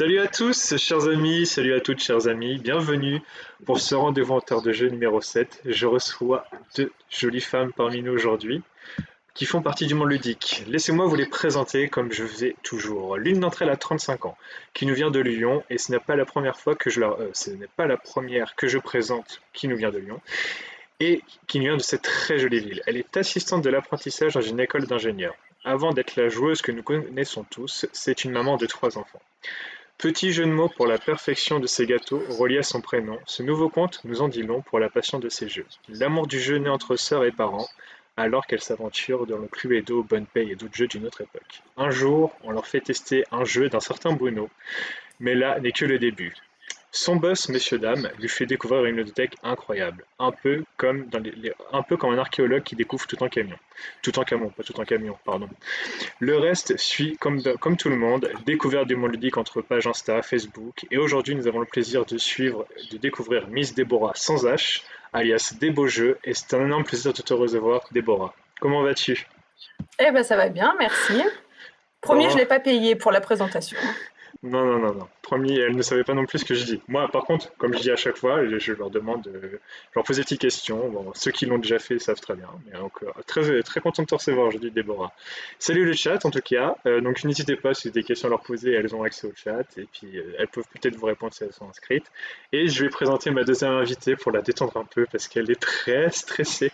Salut à tous, chers amis, salut à toutes, chers amis, bienvenue pour ce rendez-vous en terre de jeu numéro 7. Je reçois deux jolies femmes parmi nous aujourd'hui qui font partie du monde ludique. Laissez-moi vous les présenter comme je fais toujours. L'une d'entre elles a 35 ans, qui nous vient de Lyon, et ce n'est pas la première fois que ce n'est pas la première que je présente qui nous vient de Lyon, et qui nous vient de cette très jolie ville. Elle est assistante de l'apprentissage dans une école d'ingénieurs. Avant d'être la joueuse que nous connaissons tous, c'est une maman de trois enfants. Petit jeu de mots pour la perfection de ses gâteaux reliés à son prénom, ce nouveau conte nous en dit long pour la passion de ces jeux. L'amour du jeu né entre sœurs et parents, alors qu'elles s'aventurent dans le Cluedo, Bonne Paye et d'autres jeux d'une autre époque. Un jour, on leur fait tester un jeu d'un certain Bruno, mais là n'est que le début. Son boss, messieurs dames, lui fait découvrir une ludothèque incroyable, un peu comme un archéologue qui découvre Toutankhamon, pas Toutankhamon, pardon. Le reste suit comme tout le monde, découverte du monde ludique entre pages Insta, Facebook, et aujourd'hui nous avons le plaisir de découvrir Miss Déborah sans H, alias Des Beaux Jeux, et c'est un énorme plaisir de te recevoir, Déborah. Comment vas-tu? Eh ben ça va bien, merci. Promis, je Bon, l'ai pas payé pour la présentation. non, non, non, non. Promis, elle ne savait pas non plus ce que je dis. Moi, par contre, comme je dis à chaque fois, je leur demande, je leur pose des petites questions. Bon, ceux qui l'ont déjà fait savent très bien. Mais encore, très, très content de te recevoir aujourd'hui, Déborah. Salut le chat, en tout cas. Donc, n'hésitez pas, si vous avez des questions à leur poser, elles ont accès au chat. Et puis, elles peuvent peut-être vous répondre si elles sont inscrites. Et je vais présenter ma deuxième invitée pour la détendre un peu parce qu'elle est très stressée.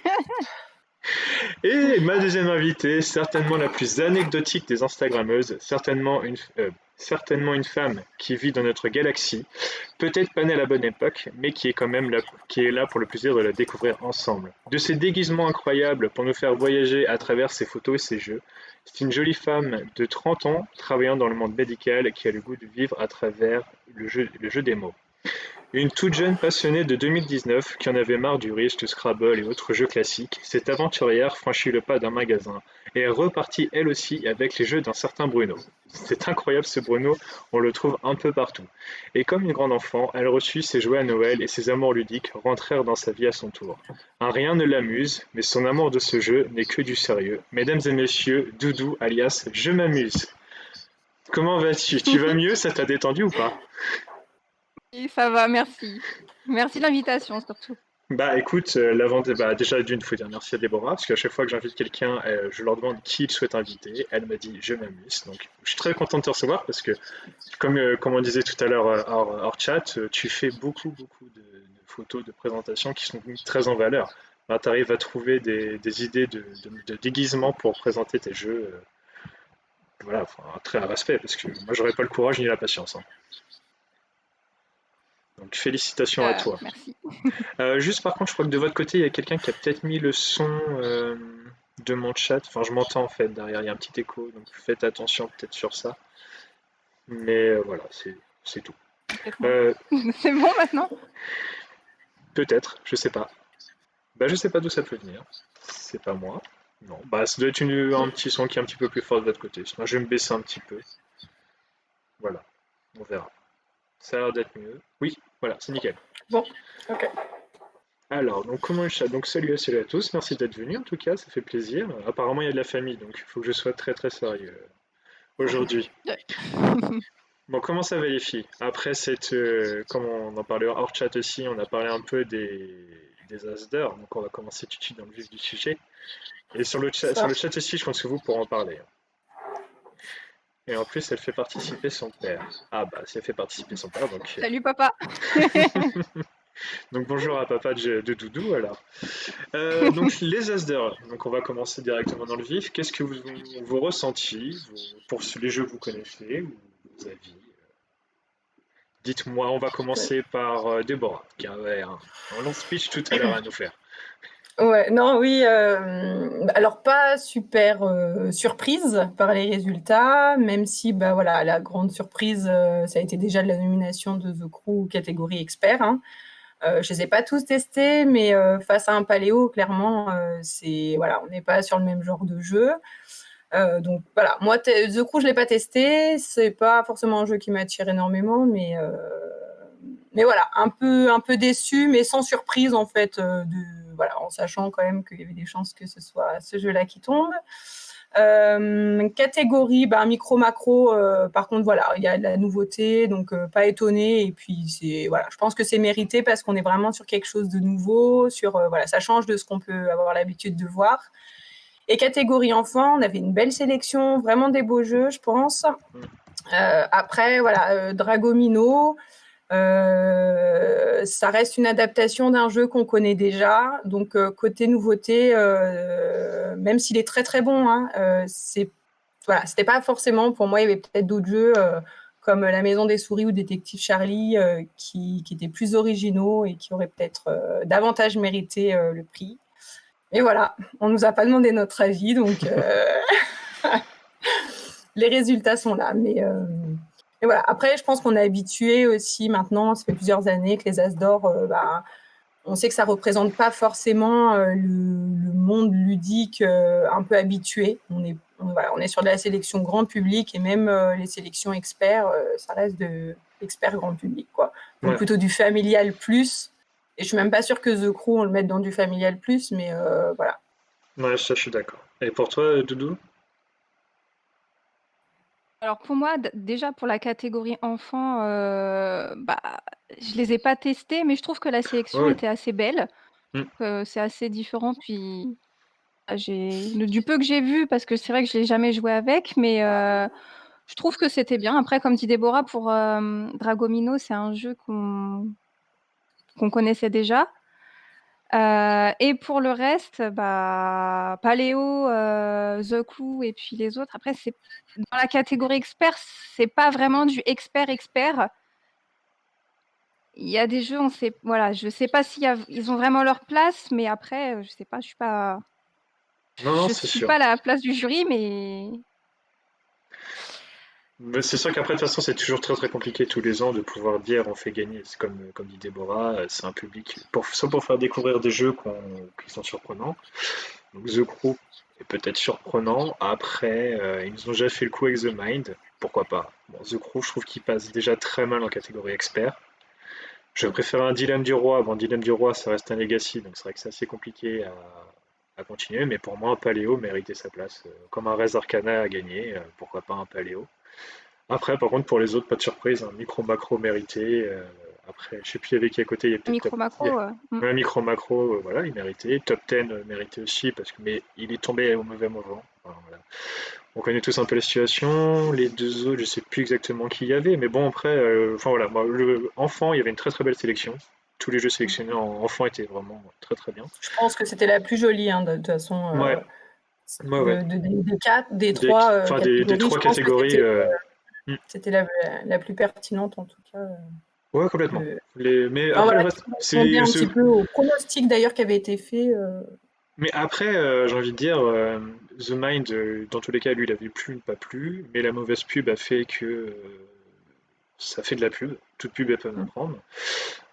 Et ma deuxième invitée, certainement la plus anecdotique des Instagrammeuses, certainement une femme qui vit dans notre galaxie, peut-être pas née à la bonne époque, mais qui est quand même là, qui est là pour le plaisir de la découvrir ensemble. De ses déguisements incroyables pour nous faire voyager à travers ses photos et ses jeux, c'est une jolie femme de 30 ans travaillant dans le monde médical qui a le goût de vivre à travers le jeu des mots. Une toute jeune passionnée de 2019 qui en avait marre du risque, Scrabble et autres jeux classiques, cette aventurière franchit le pas d'un magasin et est repartie elle aussi avec les jeux d'un certain Bruno. C'est incroyable ce Bruno, on le trouve un peu partout. Et comme une grande enfant, elle reçut ses jouets à Noël et ses amours ludiques rentrèrent dans sa vie à son tour. Un rien ne l'amuse, mais son amour de ce jeu n'est que du sérieux. Mesdames et messieurs, Doudou alias Je m'amuse. Comment vas-tu? Tu vas mieux? Ça t'a détendu ou pas? Oui, ça va, merci. Merci de l'invitation surtout. Bah écoute, déjà d'une faut dire merci à Déborah, parce qu'à chaque fois que j'invite quelqu'un, je leur demande qui ils souhaitent inviter. Elle m'a dit je m'amuse. Donc je suis très content de te recevoir parce que comme on disait tout à l'heure hors chat, tu fais beaucoup de photos, de présentations qui sont très en valeur. Tu arrives à trouver des idées de déguisement pour présenter tes jeux. Voilà, enfin, très à respect, parce que moi j'aurais pas le courage ni la patience, hein. Donc félicitations à toi. Merci. Juste par contre, je crois que de votre côté, il y a quelqu'un qui a peut-être mis le son de mon chat. Enfin, je m'entends en fait derrière, il y a un petit écho, donc faites attention peut-être sur ça. Mais voilà, c'est tout. Euh, C'est bon maintenant? Peut-être, je sais pas. Bah, je sais pas d'où ça peut venir. C'est pas moi. Non, bah, ça doit être un petit son qui est un petit peu plus fort de votre côté. Sinon, je vais me baisser un petit peu. Voilà, on verra. Ça a l'air d'être mieux. Oui, voilà, c'est nickel. Bon, ok. Alors, donc comment le chat? Donc salut à tous, merci d'être venus en tout cas, ça fait plaisir. Apparemment il y a de la famille, donc il faut que je sois très très sérieux aujourd'hui. Bon, comment ça va les filles? Après comme on en parlait hors chat aussi, on a parlé un peu des as d'heures, donc on va commencer tout de suite dans le vif du sujet. Et sur Ça. le chat aussi, je pense que vous pourrez en parler. Et en plus, elle fait participer son père. Ah bah, si elle fait participer son père, donc... Salut papa. Donc bonjour à papa de Doudou alors. Donc les Asdor, donc on va commencer directement dans le vif. Qu'est-ce que vous ressenti pour les jeux que vous connaissez ou vos avis? Dites-moi, on va commencer par Déborah, qui avait un long speech tout à l'heure à nous faire. Ouais, non, oui. Alors pas super surprise par les résultats, même si bah voilà, la grande surprise, ça a été déjà la nomination de The Crew catégorie expert, hein. Je les ai pas tous testés, mais face à un paléo, clairement, c'est voilà, on n'est pas sur le même genre de jeu. Donc voilà, moi The Crew je l'ai pas testé, c'est pas forcément un jeu qui m'attire énormément, mais voilà, un peu déçu, mais sans surprise en fait, voilà, en sachant quand même qu'il y avait des chances que ce soit ce jeu-là qui tombe. Catégorie, micro-macro, par contre, voilà, il y a de la nouveauté, donc pas étonné. Et puis, voilà, je pense que c'est mérité parce qu'on est vraiment sur quelque chose de nouveau, voilà, ça change de ce qu'on peut avoir l'habitude de voir. Et catégorie enfant, on avait une belle sélection, vraiment des beaux jeux, je pense. Après, voilà, Dragomino, ça reste une adaptation d'un jeu qu'on connaît déjà. Donc, côté nouveauté, même s'il est très très bon, hein, voilà, c'était pas forcément, pour moi, il y avait peut-être d'autres jeux comme La Maison des Souris ou Détective Charlie qui étaient plus originaux et qui auraient peut-être davantage mérité le prix. Et voilà, on nous a pas demandé notre avis, donc les résultats sont là. Mais voilà. Après, je pense qu'on est habitué aussi maintenant, ça fait plusieurs années que les As d'or, on sait que ça représente pas forcément le monde ludique un peu habitué. On est sur de la sélection grand public et même les sélections experts, ça reste de l'expert grand public, quoi. Donc plutôt du familial plus. Et je suis même pas sûre que The Crew on le mette dans du familial plus, mais voilà. Ouais, ça, je suis d'accord. Et pour toi, Doudou? Alors pour moi, déjà pour la catégorie enfant, je les ai pas testés, mais je trouve que la sélection Ouais. était assez belle. C'est assez différent. Puis du peu que j'ai vu, parce que c'est vrai que je l'ai jamais joué avec, mais je trouve que c'était bien. Après, comme dit Déborah, pour Dragomino, c'est un jeu qu'on connaissait déjà. Et pour le reste, Paléo, The Crew et puis les autres. Après, c'est dans la catégorie expert, c'est pas vraiment du expert. Il y a des jeux, je sais pas ils ont vraiment leur place, mais après, je sais pas, je Non, je c'est suis sûr. pas à la place du jury, mais Mais c'est sûr qu'après, de toute façon, c'est toujours très très compliqué tous les ans de pouvoir dire on fait gagner. C'est comme dit Déborah, c'est un public, soit pour faire découvrir des jeux qui sont surprenants. Donc The Crew est peut-être surprenant. Après, ils nous ont déjà fait le coup avec The Mind. Pourquoi pas? Bon, The Crew, je trouve qu'il passe déjà très mal en catégorie expert. Je préfère un Dilemme du Roi. Bon, Dilemme du Roi, ça reste un legacy, donc c'est vrai que c'est assez compliqué à continuer. Mais pour moi, un Paléo méritait sa place. Comme un Res Arcana a gagné, pourquoi pas un Paléo? Après, par contre, pour les autres, pas de surprise, un micro-macro mérité. Après, je sais plus, il y avait qui à côté, il y a peut-être top. micro-macro. Un micro-macro, voilà, il méritait. Top 10 méritait aussi, mais il est tombé au mauvais moment. Enfin, voilà. On connaît tous un peu la situation. Les deux autres, je sais plus exactement qui il y avait, mais bon, après, enfin voilà, moi, le enfant, il y avait une très très belle sélection. Tous les jeux sélectionnés en enfant étaient vraiment très très bien. Je pense que c'était la plus jolie, hein, de toute façon. Ouais, ouais, ouais. Des trois Des catégories, trois je pense que catégories. Hmm. c'était la plus pertinente en tout cas. Ouais, complètement. Mais Enfin, après, le voilà, reste, qui correspondait un petit peu au pronostic d'ailleurs qui avait été fait. Mais après, j'ai envie de dire, The Mind, dans tous les cas, lui, il avait plu, pas plu, mais la mauvaise pub a fait que ça fait de la pub. Toute pub, elle peut en prendre.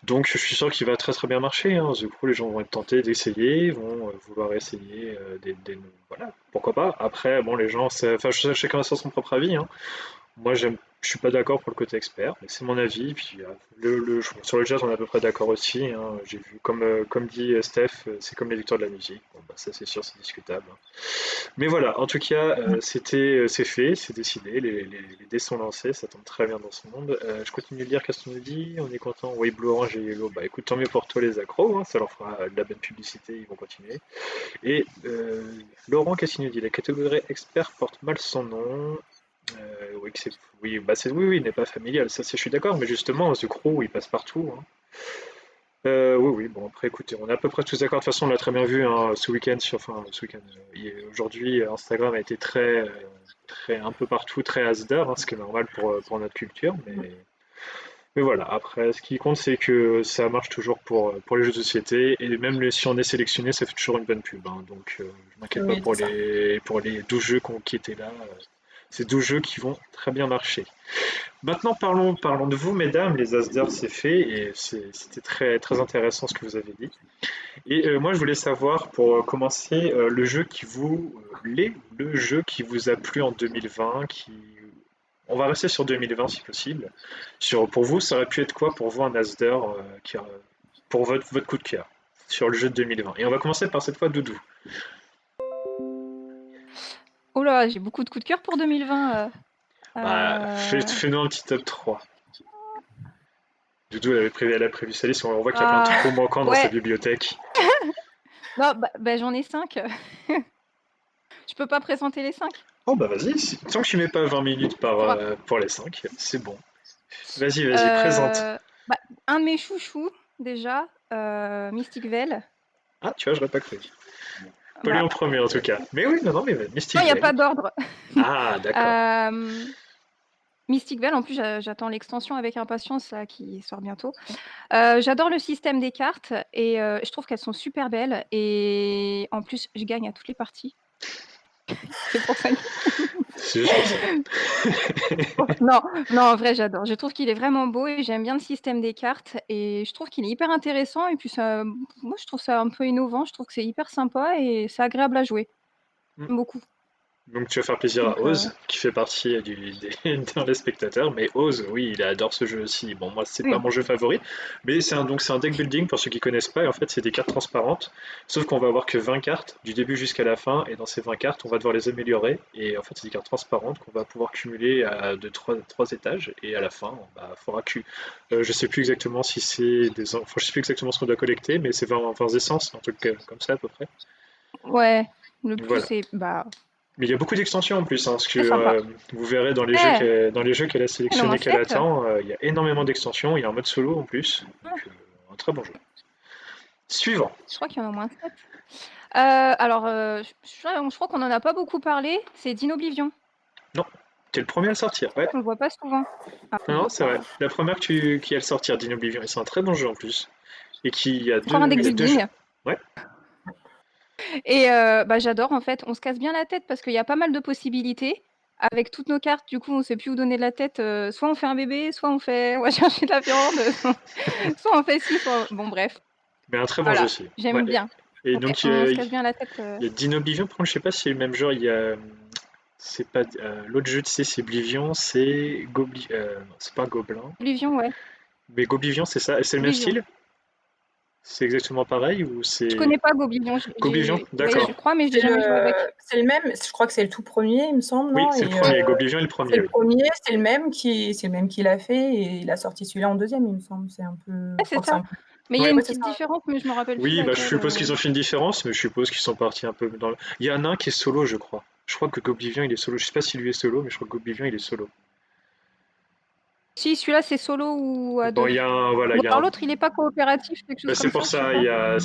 Donc, je suis sûr qu'il va très très bien marcher, hein. Du coup, les gens vont être tentés d'essayer, vont vouloir essayer voilà, pourquoi pas. Après, bon, les gens, enfin, chacun a son propre avis, hein. Moi, je suis pas d'accord pour le côté expert, mais c'est mon avis. Puis sur le jazz, on est à peu près d'accord aussi, hein. J'ai vu, comme dit Steph, c'est comme les victoires de la musique. Bon, bah, ça, c'est sûr, c'est discutable, hein. Mais voilà, en tout cas, c'est fait, c'est décidé, les dés sont lancés, ça tombe très bien dans ce monde. Je continue de lire qu'est-ce qu'on nous dit, on est content. Oui, Blue Orange et Yellow, bah écoute, tant mieux pour toi les accros, hein, ça leur fera de la bonne publicité, ils vont continuer. Et Laurent, qu'est-ce qu'il nous dit? La catégorie expert porte mal son nom. Oui, oui, il n'est pas familial, ça je suis d'accord, mais justement, ce crew, il passe partout, hein. Oui, oui, bon, après, écoutez, on est à peu près tous d'accord. De toute façon, on l'a très bien vu, hein, ce week-end, aujourd'hui, Instagram a été très, un peu partout, très hasard, hein, ce qui est normal pour notre culture, mais voilà. Après, ce qui compte, c'est que ça marche toujours pour les jeux de société, et même si on est sélectionné, ça fait toujours une bonne pub, hein. Donc, je m'inquiète pas Oui, c'est ça. pour les 12 jeux qui étaient là. C'est 12 jeux qui vont très bien marcher. Maintenant, parlons de vous, mesdames. Les Asdor, c'est fait et c'était très, très intéressant ce que vous avez dit. Et moi, je voulais savoir, pour commencer, le jeu qui vous a plu en 2020, on va rester sur 2020 si possible. Pour vous, ça aurait pu être quoi pour vous un Asdor pour votre coup de cœur sur le jeu de 2020? Et on va commencer par cette fois Doudou. Oh là, j'ai beaucoup de coups de cœur pour 2020. Bah, Euh, fais-nous un petit top 3. Doudou, elle a prévu sa liste, on voit qu'il y a plein de trous manquants dans sa ouais. bibliothèque. Non, bah, j'en ai 5. Je peux pas présenter les 5. Oh bah vas-y, tant que tu mets pas 20 minutes pour les 5, c'est bon. Vas-y, présente. Bah, un de mes chouchous, déjà, Mystic Vale. Ah, tu vois, j'aurais pas cru. Pas lui Bah, en premier en tout cas. Mais oui, non, mais Mystic non, il n'y a Vale. pas d'ordre. Ah, d'accord. Mystic Vale, en plus, j'attends l'extension avec impatience là, qui sort bientôt. J'adore le système des cartes et je trouve qu'elles sont super belles. Et en plus, je gagne à toutes les parties. C'est pour ça. C'est juste pour ça. Non, en vrai, j'adore. Je trouve qu'il est vraiment beau et j'aime bien le système des cartes. Et je trouve qu'il est hyper intéressant. Et puis, moi, je trouve ça un peu innovant. Je trouve que c'est hyper sympa et c'est agréable à jouer. J'aime beaucoup. Donc tu vas faire plaisir à Oz, qui fait partie d'un des spectateurs, mais Oz, oui, il adore ce jeu aussi. Bon, moi, c'est pas mon jeu favori, mais c'est un deck building, pour ceux qui connaissent pas, et en fait, c'est des cartes transparentes, sauf qu'on va avoir que 20 cartes, du début jusqu'à la fin, et dans ces 20 cartes, on va devoir les améliorer, et en fait, c'est des cartes transparentes qu'on va pouvoir cumuler de 3 étages, et à la fin, faudra je sais plus exactement si c'est des... Enfin, je sais plus exactement ce qu'on doit collecter, mais c'est 20 essences, un truc comme ça, à peu près. Ouais, le plus, Voilà. c'est... Mais il y a beaucoup d'extensions en plus, parce c'est que sympa. vous verrez dans les jeux qu'elle a sélectionnés, qu'elle attend, il y a énormément d'extensions, il y a un mode solo en plus, donc un très bon jeu. Suivant. Je crois qu'il y en a au moins 7. Alors, je crois qu'on en a pas beaucoup parlé, c'est Dinoblivion. Non, t'es le premier à le sortir, ouais. On le voit pas souvent. Non, c'est vrai. La première qui a le sortir, Dinoblivion, et c'est un très bon jeu en plus. Et qui a Encore un deck deux jeux. building. Ouais. Et j'adore en fait, on se casse bien la tête parce qu'il y a pas mal de possibilités. Avec toutes nos cartes, du coup, on sait plus où donner de la tête. Soit on fait un bébé, soit on va chercher de la viande, soit on fait ci, soit... Bon, bref. Mais un très bon jeu aussi. J'aime bien. Et donc, on se casse bien la tête. il y a Dinoblivion, par contre, je sais pas si c'est le même genre, il y a... C'est pas l'autre jeu, tu sais, c'est Oblivion, c'est c'est pas Gobelin. Oblivion, ouais. Mais Goblivion, c'est ça, c'est le même style? C'est exactement pareil ou c'est... Je connais pas Goblivion. Goblivion, d'accord. Ouais, je crois, mais j'ai jamais joué avec. C'est le même, je crois que c'est le tout premier, il me semble. Oui, non c'est le premier, Goblivion est le premier. C'est le premier, c'est le même qui l'a fait et il a sorti celui-là en deuxième, il me semble. C'est un peu. C'est ça. Mais il y a une petite différence, mais je me rappelle plus. Oui, je suppose qu'ils ont fait une différence, mais je suppose qu'ils sont partis un peu dans le... Il y en a un qui est solo, je crois. Je crois que Goblivion, il est solo. Je sais pas si lui est solo, mais je crois que Goblivion, il est solo. Si, celui-là, c'est solo ou à deux. Bon, il y a un... Voilà, alors l'autre, il n'est pas coopératif, quelque chose comme ça. C'est pour ça, il y a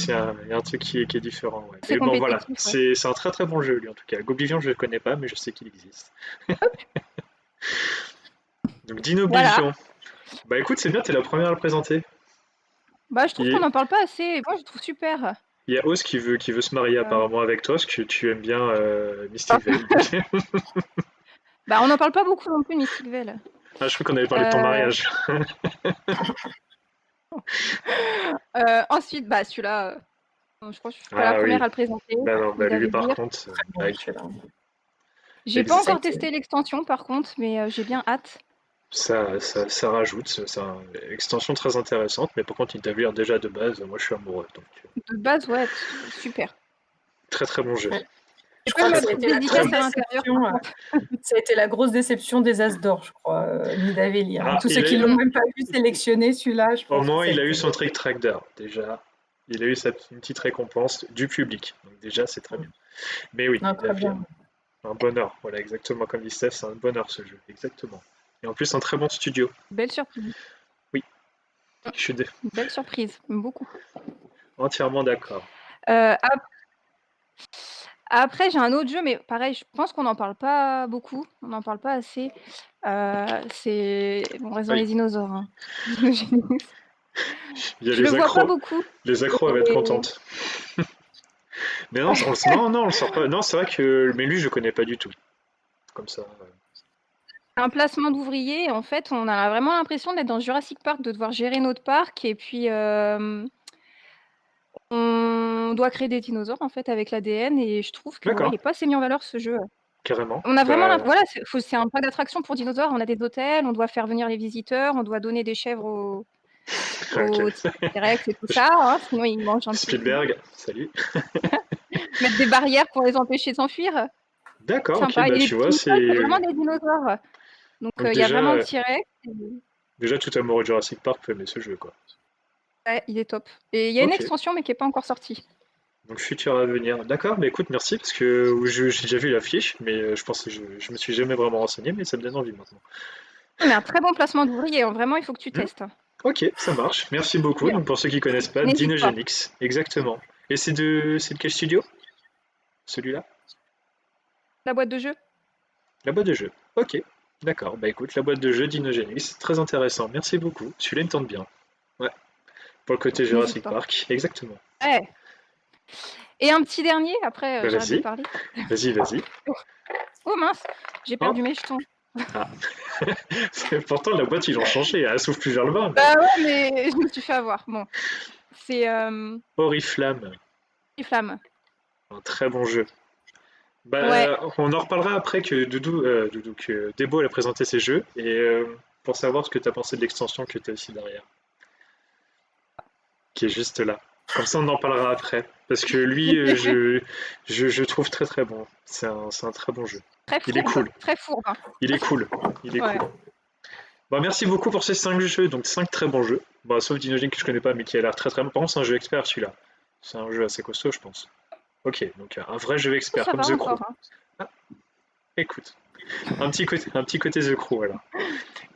un truc qui est différent. Ouais. C'est bon, voilà, ouais. c'est un très très bon jeu, lui, en tout cas. Goblivion, je ne le connais pas, mais je sais qu'il existe. Donc, Dinoblivion. Voilà. Bah écoute, c'est bien, t'es la première à le présenter. Bah, je trouve qu'on n'en parle pas assez. Moi, je trouve super. Il y a Oz qui veut se marier apparemment avec toi, parce que tu aimes bien Mystic Vale. Bah, on n'en parle pas beaucoup non plus, Mystic Vale. Ah, je crois qu'on avait parlé de ton mariage. Ensuite, bah, celui-là, je crois que je suis pas la première à le présenter. Bah non, lui par contre, j'ai pas encore testé l'extension par contre, mais j'ai bien hâte. Ça rajoute, c'est une extension très intéressante, mais par contre, il t'a vu déjà de base, moi je suis amoureux. Donc... De base, ouais, super. Très très bon jeu. Je crois que ça a été la grosse déception des As d'or, je crois, Nidavellir. Tous ceux qui l'ont même pas vu sélectionner celui-là, je pense. Au moins, il a eu son trick tracker, déjà. Il a eu une petite récompense du public. Donc déjà, c'est très bien. Mais oui, un bonheur. Voilà, exactement comme dit Steph, c'est un bonheur ce jeu. Exactement. Et en plus, un très bon studio. Belle surprise. Oui. Belle surprise, beaucoup. Entièrement d'accord. Après, j'ai un autre jeu, mais pareil, je pense qu'on n'en parle pas beaucoup. On n'en parle pas assez. C'est... On reste dans les dinosaures. Hein. Il y a je le vois pas beaucoup. Les accros vont être contentes. Mais non, on le sort pas. Non, c'est vrai que... Mais lui, je connais pas du tout. Comme ça... Un placement d'ouvriers, en fait, on a vraiment l'impression d'être dans Jurassic Park, de devoir gérer notre parc, et puis on doit créer des dinosaures, en fait, avec l'ADN, et je trouve qu'il n'est pas assez mis en valeur, ce jeu. Carrément. On a vraiment... Voilà, c'est un parc d'attractions pour dinosaures, on a des hôtels, on doit faire venir les visiteurs, on doit donner des chèvres aux T-Rex et tout ça, hein, sinon ils mangent un Spielberg, salut. Mettre des barrières pour les empêcher de s'enfuir. D'accord, ok, Sympa. bah Et les tu vois, petits monstres, c'est vraiment c'est. des dinosaures. Donc, Donc il y a déjà, vraiment le T-Rex. déjà tout amoureux de Jurassic Park peut aimer ce jeu, quoi. Ouais, il est top. Et il y a une Ok, extension, mais qui n'est pas encore sortie. donc futur à venir. D'accord, bah écoute, merci, parce que j'ai déjà vu l'affiche, mais je pense que je me suis jamais vraiment renseigné, mais ça me donne envie maintenant. Mais un très bon placement d'ouvrier, hein. Vraiment, il faut que tu Hmm, testes. ok, ça marche. Merci beaucoup. Bien. Donc pour ceux qui connaissent pas, N'hésite pas. Dinogenix, exactement. Et c'est de quel studio? Celui-là? La boîte de jeu. La boîte de jeu. Ok, d'accord. Bah écoute, la boîte de jeu Dinogenix, très intéressant. Merci beaucoup. Celui-là il me tente bien. Ouais, pour le côté N'hésite Jurassic pas. Park, exactement. Ouais. Et un petit dernier, après, Bah j'arrête de vas-y, parler. vas-y. Oh mince, j'ai Oh, perdu mes jetons. ah. Pourtant la boîte ils l'ont changé, elle s'ouvre plus vers le bas, mais. Bah ouais, mais je me suis fait avoir. Bon, c'est Oriflamme, Flamme. un très bon jeu. Ouais, Bah, on en reparlera après que que Debo elle a présenté ses jeux et pour savoir ce que tu as pensé de l'extension que tu as ici derrière, qui est juste là. Comme ça, on en parlera après. Parce que lui, je trouve très très bon. C'est un très bon jeu. très Il est fourbe, cool. très fourbe. Il est cool. Il est Ouais. cool. Bah, merci beaucoup pour ces 5 jeux. Donc 5 très bons jeux. Bah, sauf Dinogen que je connais pas, mais qui a l'air très très bon. Par contre, c'est un jeu expert celui-là. C'est un jeu assez costaud, je pense. Ok, donc un vrai jeu expert, Ça comme va The Crew. encore, hein. Ah, écoute, un petit côté The Crew, voilà.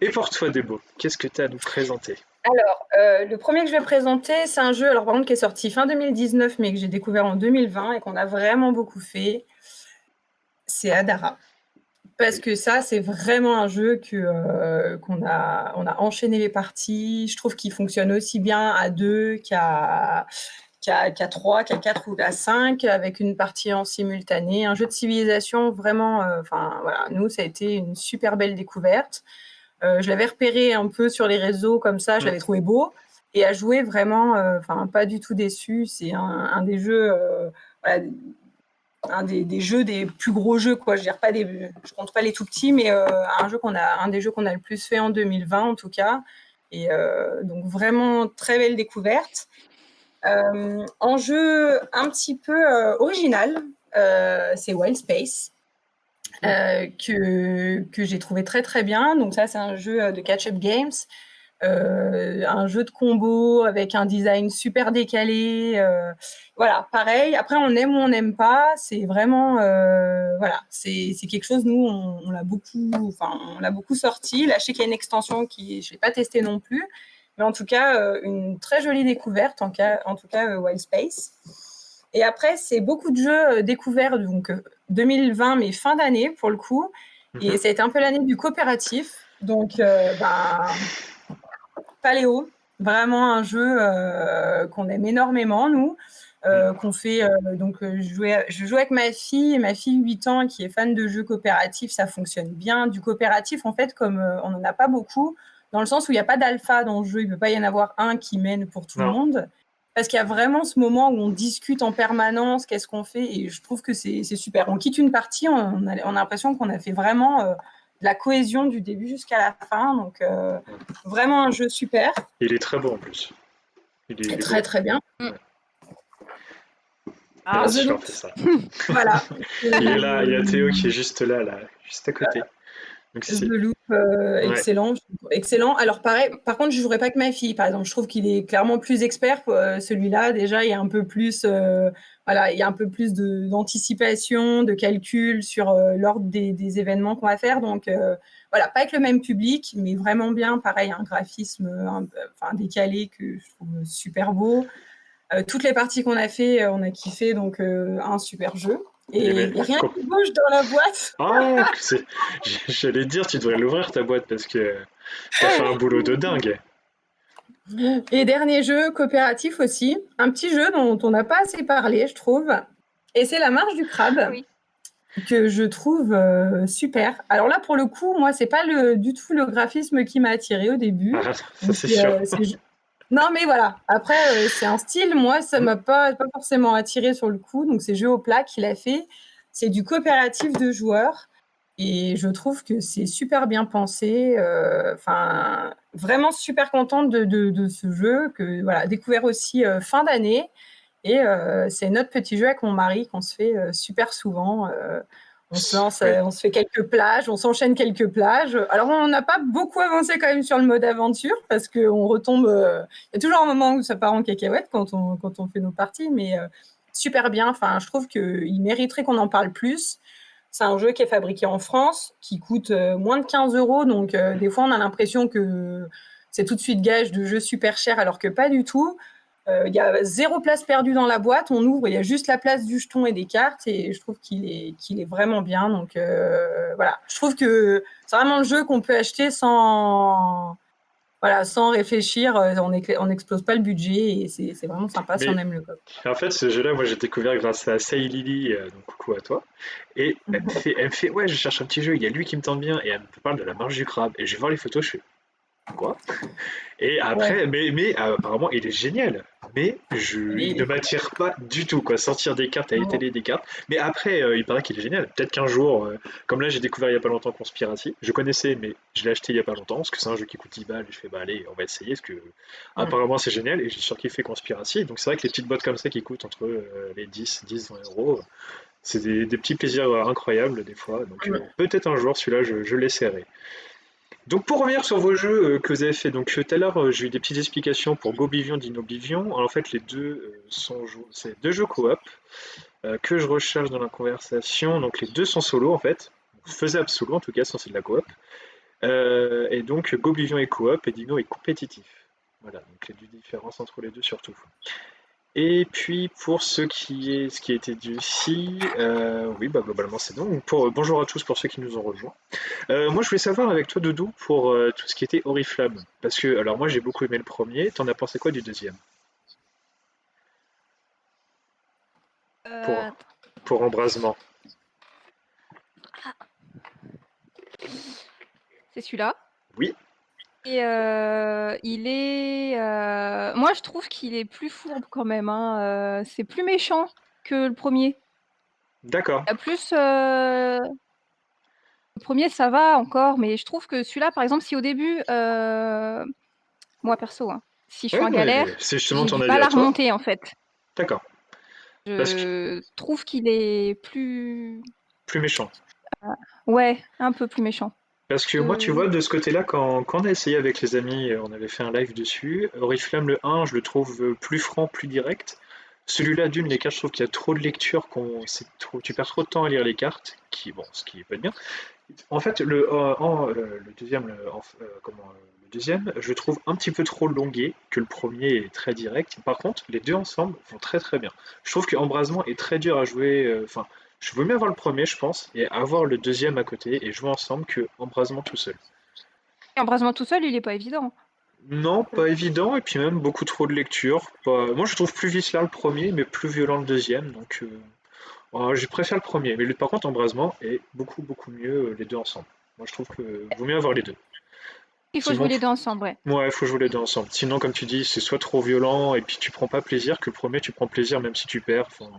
Et pour toi, Debo, qu'est-ce que tu as à nous présenter? Alors, le premier que je vais présenter, c'est un jeu, alors par contre, qui est sorti fin 2019, mais que j'ai découvert en 2020 et qu'on a vraiment beaucoup fait. C'est Hadara. Parce Oui. que ça, c'est vraiment un jeu qu'on a enchaîné les parties. Je trouve qu'il fonctionne aussi bien à 2 qu'à 3, qu'à 4 ou à 5, avec une partie en simultané. Un jeu de civilisation vraiment, enfin voilà, nous, ça a été une super belle découverte. Je l'avais repéré un peu sur les réseaux comme ça, je Mm. l'avais trouvé beau. Et à jouer vraiment, enfin pas du tout déçu. C'est un des jeux, voilà, un des jeux, des plus gros jeux, quoi. Je compte pas les tout petits, mais un des jeux qu'on a le plus fait en 2020 en tout cas. Et donc vraiment très belle découverte. En jeu un petit peu original, c'est Wild Space. Que j'ai trouvé très très bien. Donc ça, c'est un jeu de catch-up games, un jeu de combo avec un design super décalé. Voilà, pareil. Après, on aime ou on n'aime pas. C'est vraiment, voilà, c'est quelque chose. Nous, on l'a beaucoup sorti. Là, je sais qu'il y a une extension qui, je l'ai pas testée non plus, mais en tout cas, une très jolie découverte. En tout cas, Wild Space. Et après, c'est beaucoup de jeux découverts, donc 2020, mais fin d'année pour le coup. Et Mhm. ça a été un peu l'année du coopératif. Donc, Paléo, vraiment un jeu qu'on aime énormément, nous. Qu'on fait, donc je joue avec ma fille, 8 ans, qui est fan de jeux coopératifs, ça fonctionne bien. Du coopératif, en fait, comme on n'en a pas beaucoup, dans le sens où il n'y a pas d'alpha dans le jeu, il ne peut pas y en avoir un qui mène pour tout le Non. monde. Parce qu'il y a vraiment ce moment où on discute en permanence, qu'est-ce qu'on fait, et je trouve que c'est super. On quitte une partie, on a l'impression qu'on a fait vraiment de la cohésion du début jusqu'à la fin. Donc, vraiment un jeu super. Il est très beau en plus. Il est beau. Très, très bien. Ouais. Et là, Ah, The si Loop, on fait ça. voilà. Il est là, il y a Théo qui est juste là, juste à côté. Donc The c'est. Loop, Ouais. excellent, excellent. Alors pareil, par contre, je jouerai pas avec ma fille, par exemple. Je trouve qu'il est clairement plus expert, celui-là. Déjà, il y a un peu plus, voilà, il y a un peu plus d'anticipation, de calcul sur l'ordre des événements qu'on va faire. Donc, voilà, pas avec le même public, mais vraiment bien. Pareil, un graphisme enfin, décalé que je trouve super beau. Toutes les parties qu'on a fait, on a kiffé, donc un super jeu. Et il n'y a rien qui bouge dans la boîte. Ah, j'allais dire, tu devrais l'ouvrir ta boîte parce que ça fait un boulot de dingue. Et dernier jeu coopératif aussi, un petit jeu dont on n'a pas assez parlé, je trouve. Et c'est La Marche du Crabe, oui. que je trouve super. Alors là, pour le coup, moi, c'est pas du tout le graphisme qui m'a attiré au début. Ah, ça Donc, c'est sûr. non, mais voilà. Après, c'est un style. Moi, ça m'a pas forcément attiré sur le coup. Donc, c'est Geopla qu'il a fait. C'est du coopératif de joueurs. Et je trouve que c'est super bien pensé. Enfin, vraiment super contente de ce jeu que voilà, découvert aussi fin d'année. Et c'est notre petit jeu avec mon mari qu'on se fait super souvent. On se lance, on se fait quelques plages, on s'enchaîne quelques plages. Alors, on n'a pas beaucoup avancé quand même sur le mode aventure parce qu'on retombe. Il y a toujours un moment où ça part en cacahuète quand on fait nos parties, mais super bien. Enfin, je trouve qu'il mériterait qu'on en parle plus. C'est un jeu qui est fabriqué en France, qui coûte moins de 15 €. Donc, des fois, on a l'impression que c'est tout de suite gage de jeu super cher, alors que pas du tout. Il y a 0 place perdue dans la boîte. On ouvre, il y a juste la place du jeton et des cartes. Et je trouve qu'il est vraiment bien. Donc, voilà. Je trouve que c'est vraiment le jeu qu'on peut acheter sans réfléchir. On n'explose pas le budget. Et c'est vraiment sympa si on Mais aime le cop. en fait, ce jeu-là, moi j'ai découvert grâce à Say Lily, donc coucou à toi. Et elle me fait, ouais, je cherche un petit jeu, il y a lui qui me tente bien. Et elle me parle de la marche du crabe. Et je vais voir les photos, je fais quoi? Et Ouais. après, mais apparemment, il est génial. Mais il ne m'attire pas du tout, quoi. Sortir des cartes, à étaler des cartes. Mais après, il paraît qu'il est génial. Peut-être qu'un jour, comme là, j'ai découvert il y a pas longtemps Conspiracy. Je connaissais, mais je l'ai acheté il y a pas longtemps, parce que c'est un jeu qui coûte 10 balles. Et je fais, bah allez, on va essayer, parce que apparemment c'est génial. Et j'ai surkiffé Conspiracy. Donc c'est vrai que les petites boîtes comme ça qui coûtent entre les 20 euros, c'est des petits plaisirs incroyables des fois. Donc peut-être un jour, celui-là, je l'essaierai. Donc pour revenir sur vos jeux que vous avez fait, donc tout à l'heure j'ai eu des petites explications pour Goblivion, Dinoblivion. En fait les deux c'est deux jeux coop que je recherche dans la conversation. Donc les deux sont solo en fait, faisables solo en tout cas, sans c'est de la coop. Et donc Goblivion est coop et Dino est compétitif. Voilà, donc les deux différences entre les deux surtout. Et puis pour ce qui a été dit ici, oui bah globalement c'est bon. Bonjour à tous pour ceux qui nous ont rejoints. Moi, je voulais savoir avec toi, Doudou, pour tout ce qui était Oriflamme. Parce que, alors moi, j'ai beaucoup aimé le premier. T'en as pensé quoi du deuxième? Pour, Euh, pour Embrasement. c'est celui-là. Oui, Et moi, je trouve qu'il est plus fourbe quand même, hein. C'est plus méchant que le premier. d'accord. Il y a plus. Le premier, ça va encore, mais je trouve que celui-là, par exemple, si au début, moi perso, hein, si je suis Ouais, en non, mais galère, c'est justement j'ai ton du avis mal à à toi. remonter en fait. D'accord. Parce que, Je trouve qu'il est plus. plus méchant. Ouais, un peu plus méchant. Parce que moi, tu vois, de ce côté-là, quand on a essayé avec les amis, on avait fait un live dessus. Oriflamme le 1, je le trouve plus franc, plus direct. Celui-là, d'une, les cartes, je trouve qu'il y a trop de lecture, tu perds trop de temps à lire les cartes, ce qui peut être bien. En fait, le deuxième, le deuxième, je le trouve un petit peu trop longué, que le premier est très direct. Par contre, les deux ensemble vont très très bien. Je trouve que Embrasement est très dur à jouer. Enfin, je veux mieux avoir le premier, je pense, et avoir le deuxième à côté et jouer ensemble que Embrasement tout seul. Embrasement tout seul, il est pas évident. Non, pas évident, et puis même beaucoup trop de lecture. Moi, je trouve plus vicelard le premier, mais plus violent le deuxième, donc je préfère le premier. Mais par contre, Embrasement est beaucoup beaucoup mieux les deux ensemble. Moi, je trouve que vaut mieux avoir les deux. Il faut Sinon, jouer les deux ensemble, ouais. ouais, faut jouer les deux ensemble. Sinon, comme tu dis, c'est soit trop violent et puis tu prends pas plaisir, que le premier, tu prends plaisir même si tu perds. Enfin,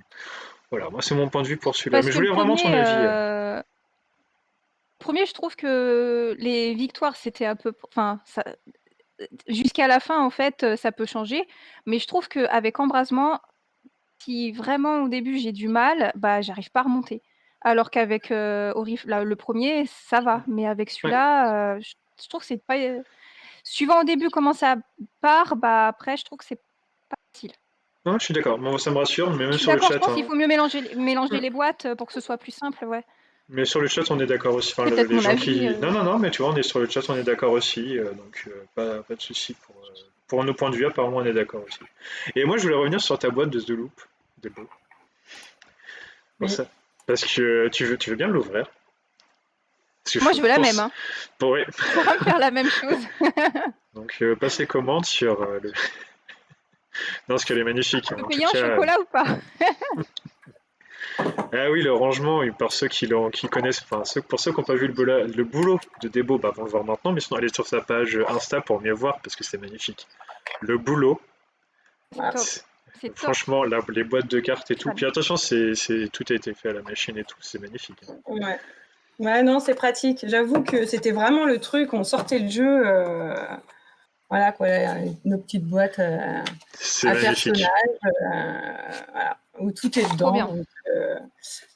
voilà, moi, c'est mon point de vue pour celui-là. Parce Mais je que le voulais vraiment ton premier, avis. premier, je trouve que les victoires, c'était un peu. Enfin, jusqu'à la fin, en fait, ça peut changer. Mais je trouve qu'avec Embrasement, si vraiment au début j'ai du mal, bah j'arrive pas à remonter. Alors qu'avec le premier, ça va. Mais avec Ouais, celui-là, je trouve que c'est pas. Suivant au début comment ça part, bah après, je trouve que c'est pas facile. non, je suis d'accord. Bon, ça me rassure, mais Je même suis sur le d'accord, je chat, pense qu'il hein. faut mieux mélanger Mm. les boîtes pour que ce soit plus simple, ouais. Mais sur le chat, on est d'accord aussi. Enfin, C'est peut-être les mon gens avis. qui. Non, non, non, mais tu vois, on est sur le chat, on est d'accord aussi. Donc, pas de souci pour nos points de vue. Apparemment, on est d'accord aussi. Et moi, je voulais revenir sur ta boîte de The Loop. De Loop. Pour Oui. ça. Parce que tu veux bien l'ouvrir. Parce que Moi, je veux la même, hein. ouais. On va me faire la même chose. Donc, passez commande sur le. Non, parce qu'elle est magnifique, On hein. peut En tout payer en cas, chocolat ou pas? ah oui, le rangement, et pour ceux qui connaissent, enfin, pour ceux qui n'ont pas vu le boulot de Debo, bah, vont le voir maintenant, mais sinon, allez sur sa page Insta pour mieux voir, parce que c'est magnifique. Le boulot, C'est top. c'est- C'est top. franchement, les boîtes de cartes et tout. Ça- Puis attention, tout a été fait à la machine et tout, c'est magnifique, hein. Ouais. Ouais, non, c'est pratique. J'avoue que c'était vraiment le truc. On sortait le jeu, voilà quoi, nos petites boîtes C'est à magnifique. personnages. Voilà. où tout est Trop dedans. bien. Donc,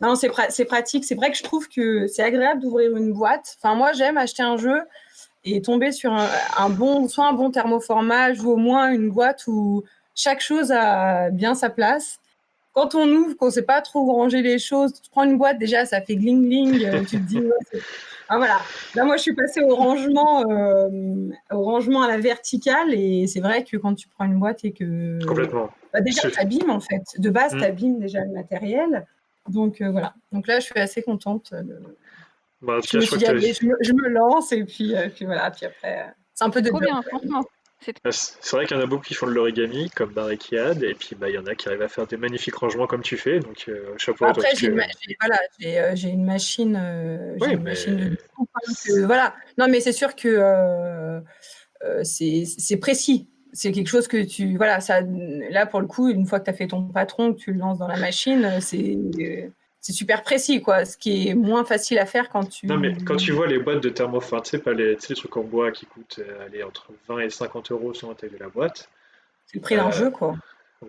non, c'est pratique. C'est vrai que je trouve que c'est agréable d'ouvrir une boîte. Enfin, moi, j'aime acheter un jeu et tomber sur soit un bon thermoformage ou au moins une boîte où chaque chose a bien sa place. Quand on ouvre, qu'on ne sait pas trop où ranger les choses, tu prends une boîte, déjà, ça fait gling-gling. Tu te dis, ouais, voilà. Là, moi, je suis passée au rangement à la verticale. Et c'est vrai que quand tu prends une boîte et que... Complètement. déjà, C'est- tu abîmes, en fait. De base, Mm. tu abîmes déjà le matériel. Donc, voilà. Donc là, je suis assez contente. Bah, en tout Je cas, me je crois suis que dit, allez, je me lance. Et puis voilà. Puis après, c'est un peu de Trop job. bien, franchement. c'est vrai qu'il y en a beaucoup qui font de l'origami, comme Barakiad, et puis bah, il y en a qui arrivent à faire des magnifiques rangements comme tu fais, donc chapeau à toi. Après, Parce que... j'ai une machine, Oui, de mais découpe, hein, voilà. Non, mais c'est sûr que c'est précis. C'est quelque chose que voilà, ça, là, pour le coup, une fois que tu as fait ton patron, que tu le lances dans la machine, c'est super précis, quoi. Ce qui est moins facile à faire quand non, mais quand tu tu... vois les boîtes de thermoform, tu sais, pas tu sais, les trucs en bois qui coûtent aller entre 20 et 50 euros selon la taille de la boîte. C'est le prix d'un euh, jeu, quoi.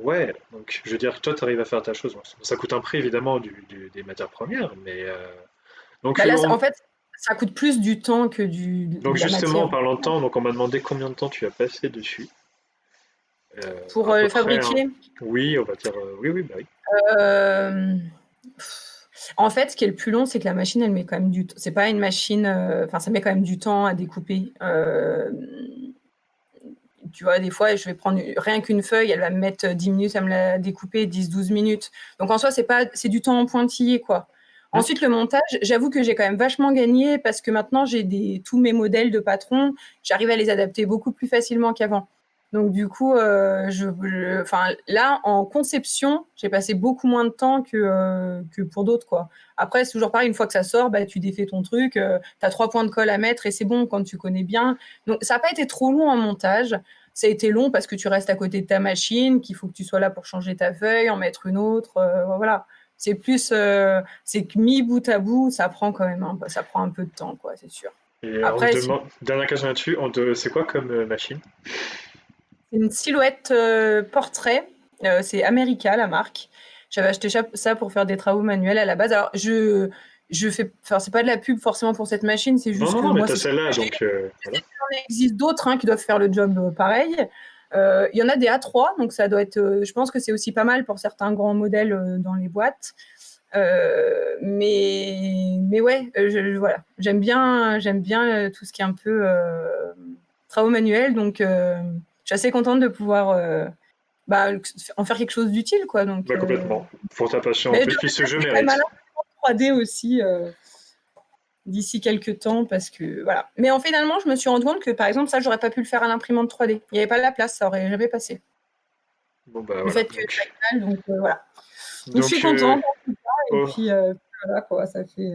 ouais, donc je veux dire, toi, tu arrives à faire ta chose. Bon, ça coûte un prix évidemment des matières premières, mais donc, Bah là, en fait, ça coûte plus du temps que donc de la justement, matière. en parlant de temps, donc on m'a demandé combien de temps tu as passé dessus. Pour À peu le près, hein. fabriquer, Oui, on va dire oui, oui, bah oui. euh, en fait, ce qui est le plus long, c'est que la machine, elle met quand même du temps. C'est pas une machine. Enfin, ça met quand même du temps à découper. Tu vois, des fois, je vais prendre rien qu'une feuille, elle va me mettre 10 minutes à me la découper, 10-12 minutes. Donc en soi, c'est du temps en pointillé, quoi. Hmm. Ensuite, le montage, j'avoue que j'ai quand même vachement gagné parce que maintenant, j'ai tous mes modèles de patron, j'arrive à les adapter beaucoup plus facilement qu'avant. Donc du coup, enfin, là, en conception, j'ai passé beaucoup moins de temps que pour d'autres, quoi. Après, c'est toujours pareil, une fois que ça sort, bah, tu défais ton truc, tu as 3 points de colle à mettre et c'est bon quand tu connais bien. Donc ça n'a pas été trop long en montage. Ça a été long parce que tu restes à côté de ta machine, qu'il faut que tu sois là pour changer ta feuille, en mettre une autre. Voilà. C'est plus, c'est que mis bout à bout, ça prend quand même, ça prend un peu de temps, quoi, c'est sûr. Et on se Après, demande, dernière question là-dessus, c'est quoi comme machine? c'est une silhouette portrait. C'est America, la marque. J'avais acheté ça pour faire des travaux manuels à la base. Alors, enfin, c'est pas de la pub forcément pour cette machine, c'est Non, juste non, que non, mais moi, t'as c'est ce que celle-là, j'ai. donc voilà. Il existe d'autres qui doivent faire le job pareil. Il y en a des A3, donc ça doit être. Je pense que c'est aussi pas mal pour certains grands modèles dans les boîtes. Mais ouais, voilà. J'aime bien tout ce qui est un peu travaux manuels, donc je suis assez contente de pouvoir en faire quelque chose d'utile, quoi. Donc, Bah, complètement. Pour ta passion en mais je plus, puis devrais ce jeu passer quand même à mérite. l'imprimante 3D aussi d'ici quelques temps parce que voilà. Mais finalement, je me suis rendu compte que par exemple, ça, j'aurais pas pu le faire à l'imprimante 3D. Il n'y avait pas la place, ça aurait jamais passé. Bon, bah Du voilà. fait que ça aille mal, donc voilà. Donc je suis Donc, contente en tout cas. Et oh, puis voilà quoi, ça fait.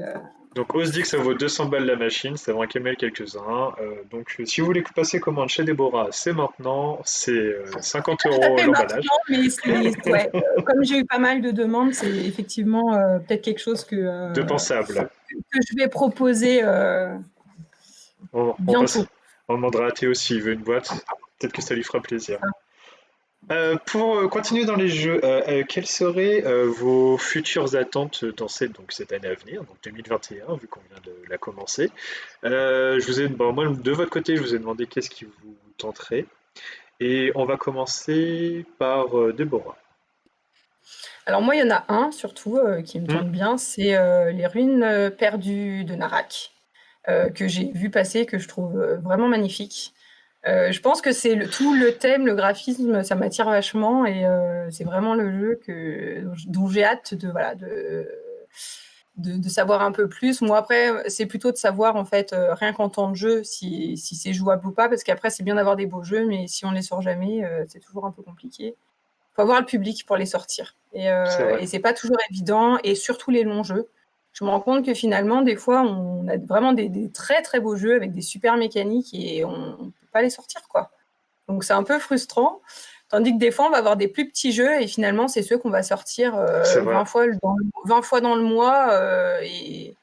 donc on se dit que ça vaut 200 balles la machine, ça va en camel quelques-uns. Donc, si vous voulez passer commande chez Déborah, c'est maintenant, c'est 50 Tout à euros fait l'emballage. maintenant, mais ouais, comme j'ai eu pas mal de demandes, c'est effectivement peut-être quelque chose De pensable. que je vais proposer On passe, bientôt. on demandera à Théo s'il veut une boîte. Peut-être que ça lui fera plaisir. Pour continuer dans les jeux, quelles seraient vos futures attentes dans cette année à venir, donc 2021, vu qu'on vient de la commencer? Moi, de votre côté, je vous ai demandé qu'est-ce qui vous tenterait. Et on va commencer par Déborah. Alors moi, il y en a un surtout qui me Hmm. tente bien, c'est les ruines perdues de Narak, que j'ai vu passer, que je trouve vraiment magnifique. Je pense que c'est tout le thème, le graphisme, ça m'attire vachement et c'est vraiment le jeu dont j'ai hâte voilà, de savoir un peu plus. Moi, après, c'est plutôt de savoir, en fait, rien qu'en temps de jeu, si c'est jouable ou pas, parce qu'après, c'est bien d'avoir des beaux jeux, mais si on les sort jamais, c'est toujours un peu compliqué. Faut avoir le public pour les sortir. C'est vrai. Et c'est pas toujours évident, et surtout les longs jeux. Je me rends compte que finalement, des fois, on a vraiment des très très beaux jeux avec des super mécaniques et on ne peut pas les sortir, quoi. Donc c'est un peu frustrant. Tandis que des fois, on va avoir des plus petits jeux et finalement, c'est ceux qu'on va sortir C'est vrai. 20 fois dans le mois. Et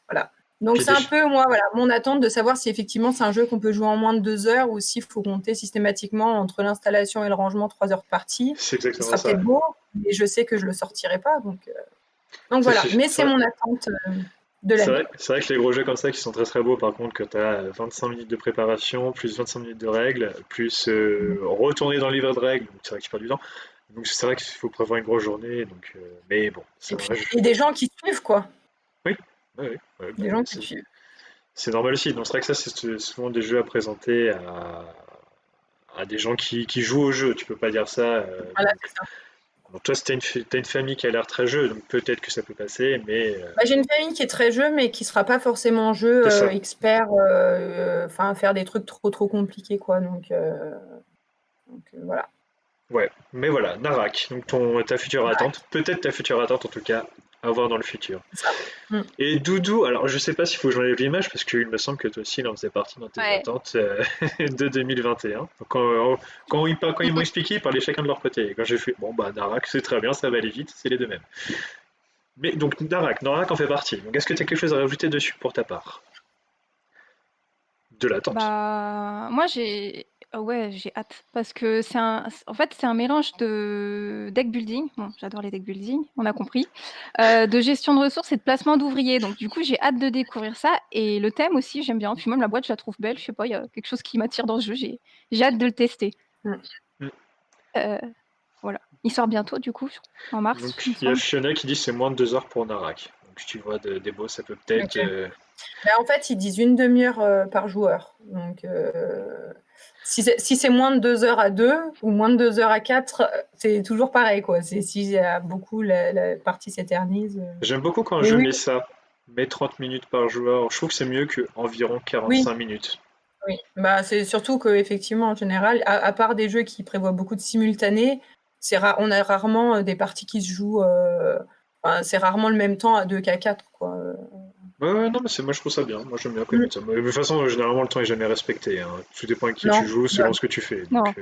voilà. Donc Puis c'est un peu, moi, voilà, mon attente de savoir si effectivement c'est un jeu qu'on peut jouer en moins de 2 heures ou s'il faut compter systématiquement entre l'installation et le rangement 3 heures de partie. c'est Ce exactement sera ça. peut-être beau, mais je sais que je le sortirai pas. Donc C'est voilà. c'est- Mais c'est c'est vrai, mon attente de c'est l'année. vrai, c'est vrai que les gros jeux comme ça qui sont très très beaux, par contre, que tu as 25 minutes de préparation, plus 25 minutes de règles, plus retourner dans le livre de règles, donc c'est vrai que tu perds du temps. Donc c'est vrai qu'il faut prévoir une grosse journée, donc, mais bon, Et ça puis va. et des gens qui suivent, quoi. Oui, oui, oui, ouais, bah, Des gens qui c'est suivent. c'est normal aussi. Donc c'est vrai que ça, c'est souvent des jeux à présenter à des gens qui jouent au jeu. Tu peux pas dire ça. Voilà, Donc, c'est ça. donc toi, t'as une famille qui a l'air très jeu, donc peut-être que ça peut passer, mais Bah, j'ai une famille qui est très jeu, mais qui sera pas forcément jeu c'est ça. expert, enfin faire des trucs trop compliqués, quoi. Donc voilà. Ouais, mais voilà, Narak, donc ta future attente, peut-être ta future attente en tout cas, à voir dans le futur. C'est ça. Mm. Et Doudou, alors je sais pas s'il faut que j'enlève l'image parce qu'il me semble que toi aussi il en faisait partie dans tes Ouais. attentes de 2021. Donc, quand ils m'ont expliqué, ils parlaient chacun de leur côté. Et quand j'ai fait, bon bah Narak c'est très bien, ça va aller vite, c'est les deux mêmes. Mais donc Narak en fait partie. Donc est-ce que tu as quelque chose à rajouter dessus pour ta part? De l'attente. Bah, moi ouais, j'ai hâte parce que en fait, c'est un mélange de deck building. Bon, j'adore les deck building, on a compris. De gestion de ressources et de placement d'ouvriers. Donc, du coup, j'ai hâte de découvrir ça. Et le thème aussi, j'aime bien. Puis même la boîte, je la trouve belle. Je sais pas, il y a quelque chose qui m'attire dans ce jeu. J'ai hâte de le tester. Mm. Mm. Euh, voilà. Il sort bientôt, du coup, en mars, il me Donc il y a semble. Fiona qui dit c'est moins de 2 heures pour Narak. Donc si tu vois des boss, ça peut peut-être. Ok. Bah, en fait, ils disent une demi-heure par joueur. Donc, si c'est moins de 2 heures à 2 ou moins de 2 heures à 4, c'est toujours pareil, quoi. C'est s'il y a beaucoup, la partie s'éternise. J'aime beaucoup quand un Mais jeu oui, met ça, met 30 minutes par joueur. Je trouve que c'est mieux que environ oui, 45 minutes. oui. Bah, c'est surtout qu'effectivement, en général, à part des jeux qui prévoient beaucoup de simultanés, on a rarement des parties qui se jouent. Enfin, c'est rarement le même temps à 2 qu'à 4, quoi. Ouais, ouais, non, mais moi je trouve ça bien. Moi j'aime bien quand ils Mm. mettent ça. Mais de toute façon, généralement, le temps est jamais respecté, hein. Tout dépend à qui tu Non, joues, bah, selon ce que tu fais. Non. Donc,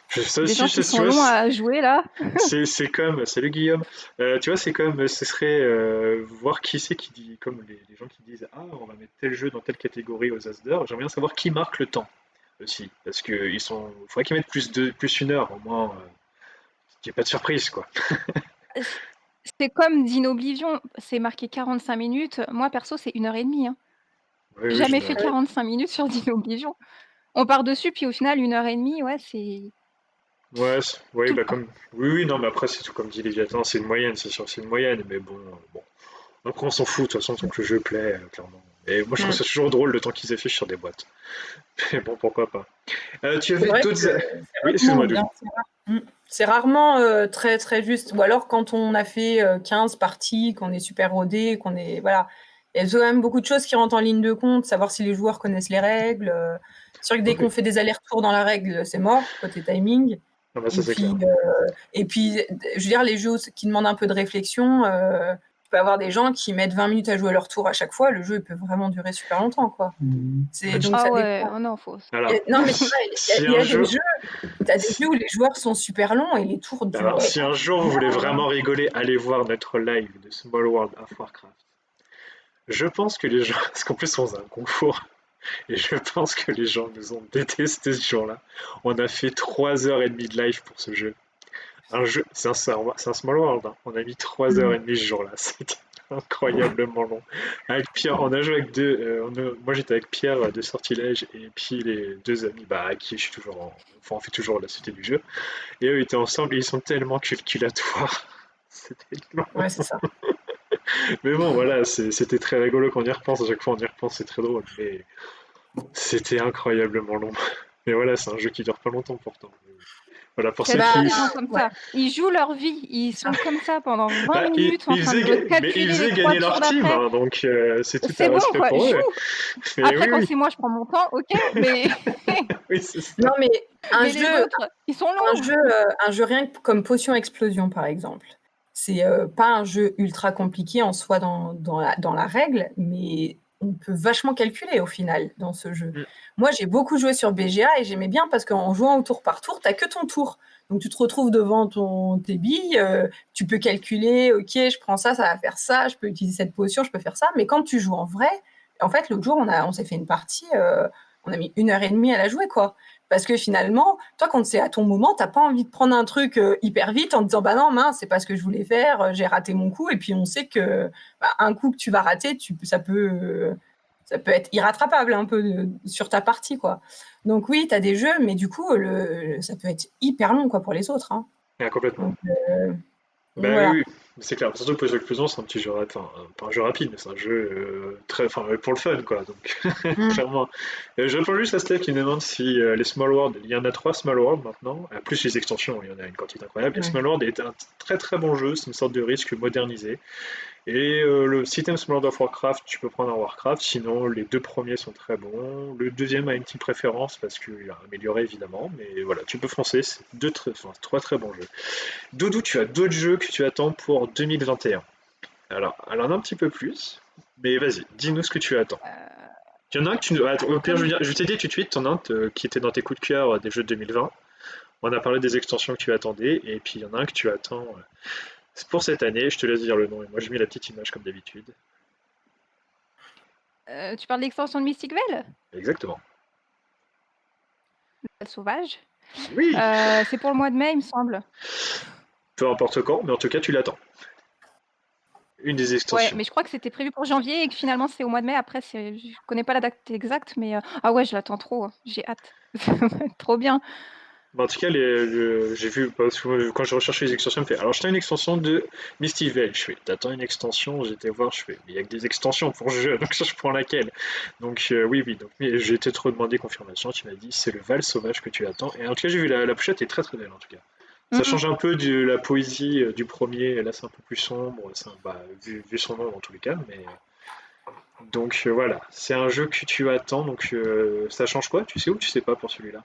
ça Des aussi, gens qui tu sont vois, longs à jouer, là. c'est comme, salut Guillaume. Tu vois, c'est comme, ce serait voir qui c'est qui dit, comme les gens qui disent, ah, on va mettre tel jeu dans telle catégorie aux As d'or. J'aimerais bien savoir qui marque le temps aussi, parce que faudrait qu'ils mettent plus une heure, au moins, qu'il n'y ait pas de surprise, quoi. C'est comme Dino Oblivion, c'est marqué 45 minutes. Moi, perso, c'est 1h30, hein. Oui, J'ai oui, jamais fait j'imagine. 45 minutes sur Dino Oblivion. On part dessus, puis au final, 1h30, ouais, c'est Ouais, ouais, tout le bah temps. comme. Oui, oui, non, mais après, c'est tout comme dit Léviathan, c'est une moyenne, c'est sûr, c'est une moyenne, mais bon, bon. Après, on s'en fout, de toute façon, tant que le jeu plaît, clairement. Et moi, je trouve mm. ça toujours drôle le temps qu'ils affichent sur des boîtes. Mais bon, pourquoi pas. Tu C'est avais vrai que d'autres. c'est Oui, rarement excuse-moi, bien. Doudou. C'est rarement très très juste. Ou alors quand on a fait 15 parties, qu'on est super rodé, qu'on est. Voilà. Il y a quand même beaucoup de choses qui rentrent en ligne de compte, savoir si les joueurs connaissent les règles. C'est sûr que dès Oui, qu'on fait des allers-retours dans la règle, c'est mort, côté timing. ah bah ça Et c'est clair. puis, je veux dire, les jeux qui demandent un peu de réflexion, tu peux avoir des gens qui mettent 20 minutes à jouer leur tour à chaque fois. Le jeu il peut vraiment durer super longtemps, quoi. Bah, Donc Ah ça ouais, dépend. oh non, faut. alors, Non, mais tu vois, si il y un a des jour. jeux, t'as des jeux où les joueurs sont super longs et les tours durent. Alors, si un jour vous voulez vraiment rigoler, allez voir notre live de Small World of Warcraft. Je pense que les gens. Parce qu'en plus, on faisait un concours. Et je pense que les gens nous ont détesté ce jour-là. On a fait 3h30 de live pour ce jeu. Un jeu, c'est un Small World, hein. On a mis 3h30 ce jour-là. C'était incroyablement long. Avec Pierre, on a joué avec moi j'étais avec Pierre de Sortilège et puis les deux amis, bah, à qui je suis toujours enfin, on fait toujours la suite du jeu. Et eux étaient ensemble et ils sont tellement calculatoires. C'était long. Ouais, c'est ça. Mais bon, voilà, c'était très rigolo quand on y repense. À chaque fois on y repense, c'est très drôle. Mais c'était incroyablement long. Mais voilà, c'est un jeu qui dure pas longtemps pourtant. Voilà, pour ceux J'adore Bah, qui. les gens comme ouais, ça. Ils jouent leur vie. Ils c'est ça. sont comme ça pendant 20 Bah, minutes en train de mais ils calculer les faisaient 3 gagner leur tours team, d'après. hein, donc c'est tout un C'est bon, respect quoi. pour Joue. eux. Mais Après, oui, quand oui, c'est moi, je prends mon temps, ok. Mais, oui, c'est ça. Non, mais un mais les jeu, autres, ils sont un longs. jeu, un jeu rien que comme Potion Explosion, par exemple. C'est pas un jeu ultra compliqué en soi dans la règle, mais on peut vachement calculer au final dans ce jeu. Mm. Moi, j'ai beaucoup joué sur BGA et j'aimais bien parce qu'en jouant au tour par tour, t'as que ton tour. Donc tu te retrouves devant tes billes, tu peux calculer, ok, je prends ça, ça va faire ça, je peux utiliser cette potion, je peux faire ça. Mais quand tu joues en vrai, en fait, l'autre jour, on s'est fait une partie, on a mis 1h30 à la jouer, quoi. Parce que finalement, toi, quand c'est à ton moment, t'as pas envie de prendre un truc hyper vite en te disant, bah non, mince, c'est pas ce que je voulais faire, j'ai raté mon coup. Et puis on sait que un coup que tu vas rater, ça peut être irrattrapable un peu sur ta partie, quoi. Donc oui, t'as des jeux, mais du coup, ça peut être hyper long, quoi, pour les autres. Hein. Ah, complètement. Donc, Bah voilà. oui, oui, c'est clair. Surtout pour les jeux de plus c'est un petit jeu rapide, enfin, pas un jeu rapide, mais c'est un jeu très, enfin, pour le fun, quoi. Donc, Mm. clairement. Je réponds juste à Steph qui me demande si les Small World, il y en a 3 Small World maintenant, plus les extensions, il y en a une quantité incroyable. Et Ouais. Small World est un très très bon jeu, c'est une sorte de risque modernisé. Et si t'aimes World of Warcraft, tu peux prendre un Warcraft, sinon les 2 premiers sont très bons. Le deuxième a une petite préférence parce qu'il a amélioré évidemment, mais voilà, tu peux foncer, c'est enfin, 3 très bons jeux. Doudou, tu as d'autres jeux que tu attends pour 2021. Alors, elle en a un petit peu plus, mais vas-y, dis-nous ce que tu attends. Euh, Il y en a un que tu. Attends, au pire, Comme je vais t'aider tout de suite, t'en as un qui était dans tes coups de cœur des jeux de 2020. On a parlé des extensions que tu attendais, et puis il y en a un que tu attends c'est pour cette année, je te laisse dire le nom, et moi je mets la petite image comme d'habitude. tu parles de l'extension de Mystic Vale? Exactement. Le sauvage. Oui, C'est pour le mois de mai, il me semble. peu importe quand, mais en tout cas, tu l'attends. Une des Ouais, extensions. mais je crois que c'était prévu pour janvier et que finalement c'est au mois de mai. Après, je connais pas la date exacte, mais ah ouais, je l'attends trop. J'ai hâte. Ça va être trop bien. Mais en tout cas, j'ai vu, parce que quand je recherchais les extensions, il me fait alors, je t'ai une extension de Misty Vale. Je fais t'attends une extension, j'étais voir, je fais mais il y a que des extensions pour ce jeu, donc ça, je prends laquelle. Donc, oui, oui, donc, mais j'ai été trop demandé confirmation, tu m'as dit c'est le Val sauvage que tu attends. Et en tout cas, j'ai vu la pochette est très très belle en tout cas. Ça Mhm. change un peu de la poésie du premier, là c'est un peu plus sombre, vu son nom dans tous les cas, mais. Donc voilà, c'est un jeu que tu attends, donc ça change quoi? Tu sais ou tu sais pas pour celui-là?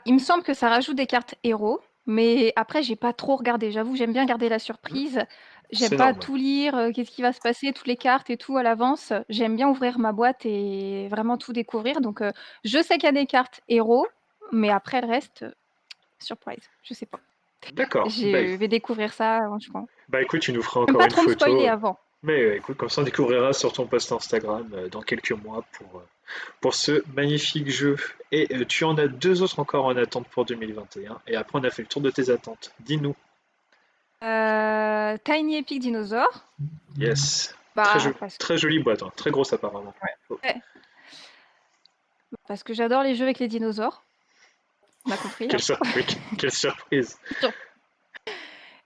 Il me semble que ça rajoute des cartes héros, mais après, j'ai pas trop regardé. J'avoue, j'aime bien garder la Hmm. surprise. J'aime C'est pas normal. tout lire, qu'est-ce qui va se passer, toutes les cartes et tout à l'avance. J'aime bien ouvrir ma boîte et vraiment tout découvrir. Donc, je sais qu'il y a des cartes héros, mais après le reste, surprise, je sais pas. D'accord. Je vais découvrir ça, je pense. Bah écoute, tu nous feras J'aime encore pas une trop me spoiler photo. avant. Mais écoute, comme ça on découvrira sur ton post Instagram dans quelques mois pour ce magnifique jeu. Et tu en as 2 autres encore en attente pour 2021. Et après on a fait le tour de tes attentes. Dis-nous. Tiny Epic Dinosaur, Yes. bah, parce Très jolie boîte, hein. Très grosse apparemment. Oh, ouais, parce que j'adore les jeux avec les dinosaures. On a compris, hein. oui, quelle surprise.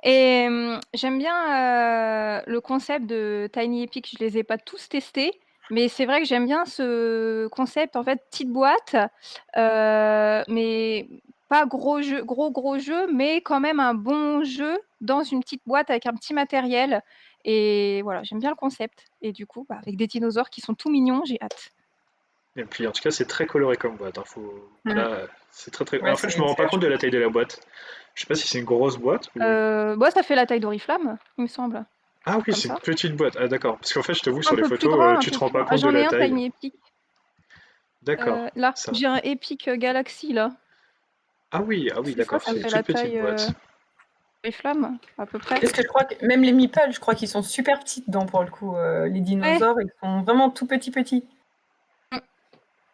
Et j'aime bien le concept de Tiny Epic. Je les ai pas tous testés, mais c'est vrai que j'aime bien ce concept, en fait, petite boîte, mais pas gros jeu, gros jeu, mais quand même un bon jeu dans une petite boîte avec un petit matériel. Et voilà, j'aime bien le concept. Et du coup, avec des dinosaures qui sont tout mignons, j'ai hâte. Et puis en tout cas, c'est très coloré comme boîte, hein. Mm. Là, c'est très très. Ouais, En fait, je me rends c'est pas compte de vachement la taille de la boîte. Je sais pas si c'est une grosse boîte ou. Ça fait la taille d'Oriflamme, il me semble, Ah oui, comme c'est une ça. petite boîte. Ah d'accord. Parce qu'en fait, je t'avoue, sur Un les peu plus photos, grand, un tu te peu rends plus pas grand. Ah, compte de j'en la ai un taille. Tiny Epic. D'accord. Là, Ça. j'ai un Epic Galaxy, là. Ah oui, C'est ça, d'accord. ça C'est une fait toute la petite taille boîte. des flammes, à peu près. Parce que je crois que même les meeples, je crois qu'ils sont super petits dedans pour le coup. Les Ouais. dinosaures, ils sont vraiment tout petits. Mm.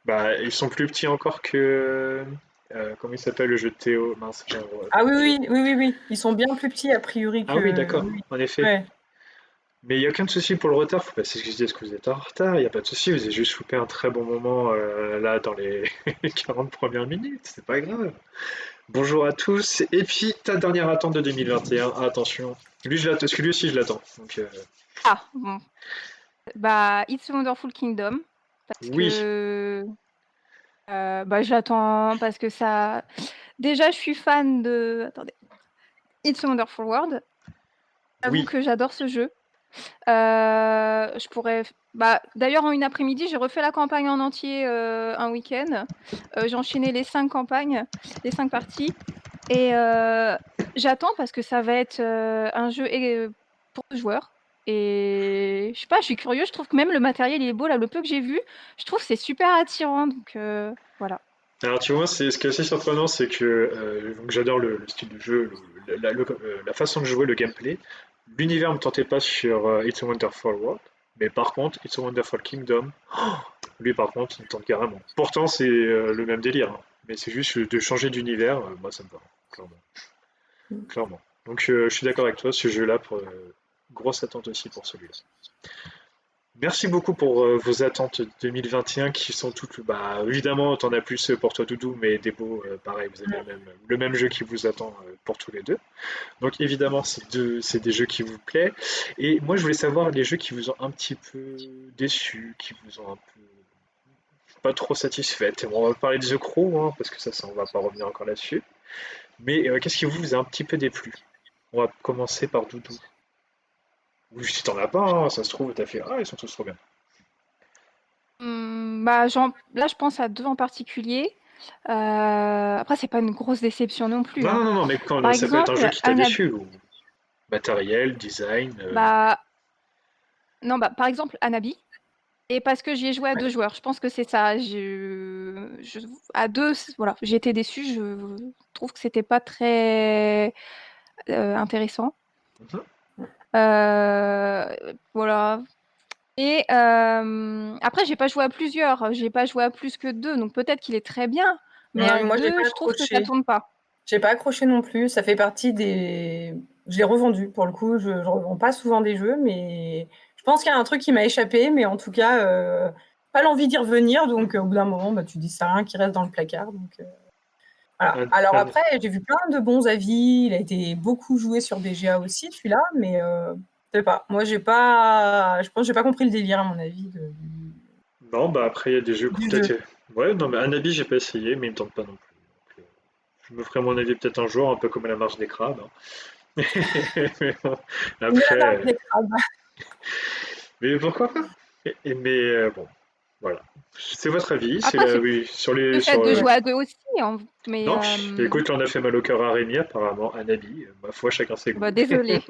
Bah, ils sont plus petits encore que. Comment il s'appelle le jeu de Théo? Mince, Ah oui. Ils sont bien plus petits a priori Ah oui, que. d'accord. Oui. En effet. Ouais. Mais il n'y a aucun souci pour le retard, faut pas s'excuser parce que vous êtes en retard, il n'y a pas de souci, vous avez juste loupé un très bon moment là dans les 40 premières minutes, c'est pas grave. Bonjour à tous, et puis ta dernière attente de 2021, attention, lui je l'attends, parce que lui aussi je l'attends. Donc Ah, bon. Bah, It's a Wonderful Kingdom. Parce oui, que. J'attends parce que ça. Déjà, je suis fan de. Attendez. It's a Wonderful World. J'avoue oui, que j'adore ce jeu. Je pourrais. D'ailleurs, en une après-midi, j'ai refait la campagne en entier un week-end. J'ai enchaîné les 5 campagnes, les 5 parties. Et j'attends parce que ça va être un jeu pour 2 joueurs. Et je sais pas, je suis curieuse. Je trouve que même le matériel il est beau. Là, le peu que j'ai vu, je trouve que c'est super attirant. Donc voilà. Alors tu vois, ce qui est assez surprenant, c'est que donc j'adore le style de jeu, la façon de jouer, le gameplay. L'univers me tentait pas sur It's a Wonderful World, mais par contre, It's a Wonderful Kingdom, Lui, par contre, il me tente carrément. Pourtant, c'est le même délire, hein. Mais c'est juste de changer d'univers, moi, ça me va, clairement. Clairement. Donc, je suis d'accord avec toi, ce jeu-là, grosse attente aussi pour celui-là. Merci beaucoup pour vos attentes 2021 qui sont toutes. Bah, évidemment, t'en as plus pour toi, Doudou, mais Debo, pareil, vous avez le même jeu qui vous attend pour tous les deux. Donc, évidemment, c'est des jeux qui vous plaisent. Et moi, je voulais savoir les jeux qui vous ont un petit peu déçus, qui vous ont un peu pas trop satisfaites. On va parler de The Crow, hein, parce que ça, on va pas revenir encore là-dessus. Mais qu'est-ce qui vous a un petit peu déplu? On va commencer par Doudou. Ou si t'en as pas, hein, ça se trouve, t'as fait ah, ils sont tous trop bien. Bah, là, je pense à 2 en particulier. Après, c'est pas une grosse déception non plus, Non, hein. non, non, non, mais quand Par ça peut être un jeu exemple, qui t'a déçu, ou matériel, design. bah, non, bah, par exemple, Anabi. Et parce que j'y ai joué à 2 joueurs, je pense que c'est ça. À 2, voilà, j'ai été déçue. Je trouve que c'était pas très intéressant. Mhm. Voilà. Et après, j'ai pas joué à plusieurs. J'ai pas joué à plus que 2, donc peut-être qu'il est très bien. Mais Non, à moi, j'ai 2, pas je trouve que ça accroché. tourne pas. J'ai pas accroché non plus. Ça fait partie des. Je l'ai revendu pour le coup. Je revends pas souvent des jeux, mais je pense qu'il y a un truc qui m'a échappé. Mais en tout cas, pas l'envie d'y revenir. Donc, au bout d'un moment, bah, tu dis ça rien qui reste dans le placard. Donc, voilà. Alors après, j'ai vu plein de bons avis. Il a été beaucoup joué sur BGA aussi, celui-là. Mais je sais pas. Moi, je pense que j'ai pas compris le délire, à mon avis. Non, bah après, il y a des jeux Du jeu. peut-être. Ouais, non, mais Anabi, j'ai pas essayé, mais il me tente pas non plus. Donc, je me ferai mon avis peut-être un jour, un peu comme la marche des crabes, hein. Mais bon, Mais la marque après. des crabes. Mais pourquoi pas? Mais bon, voilà. C'est votre avis, c'est Après, là, c'est oui, sur le les. fait Sur, de jouer à 2 aussi, hein, mais Non, écoute, on a fait mal au cœur à Rémi, apparemment, Anabi. Ma foi, chacun ses bah, goûts. désolée.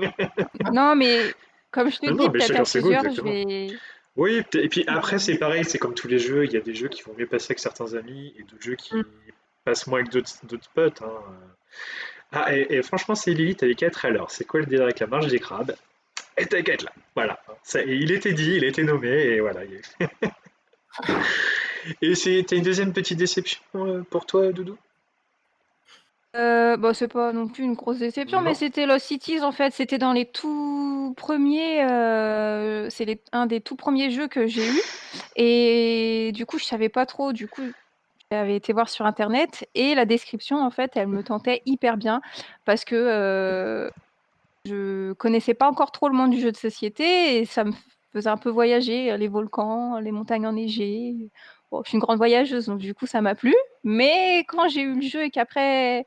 Non, mais comme je te Non, dis, non, mais peut-être à chacun ses goûts, plusieurs, je exactement. vais. Oui, et puis après, c'est pareil, c'est comme tous les jeux, il y a des jeux qui vont mieux passer avec certains amis et d'autres jeux qui passent moins avec d'autres potes, hein. Ah, et franchement, c'est Lilith avec 4 alors. C'est quoi le délire avec la marche des crabes? Et t'inquiète là, voilà. Ça, et il était dit, il était nommé, et voilà. Et t'as une deuxième petite déception pour toi, Doudou? Bah, c'est pas non plus une grosse déception, mais Non? c'était Lost Cities en fait. C'était dans les tout premiers. Un des tout premiers jeux que j'ai eu. Et du coup, je savais pas trop. Du coup, j'avais été voir sur internet et la description en fait, elle me tentait hyper bien parce que je connaissais pas encore trop le monde du jeu de société et ça me faisait un peu voyager, les volcans, les montagnes enneigées. Bon, je suis une grande voyageuse, donc du coup, ça m'a plu. Mais quand j'ai eu le jeu et qu'après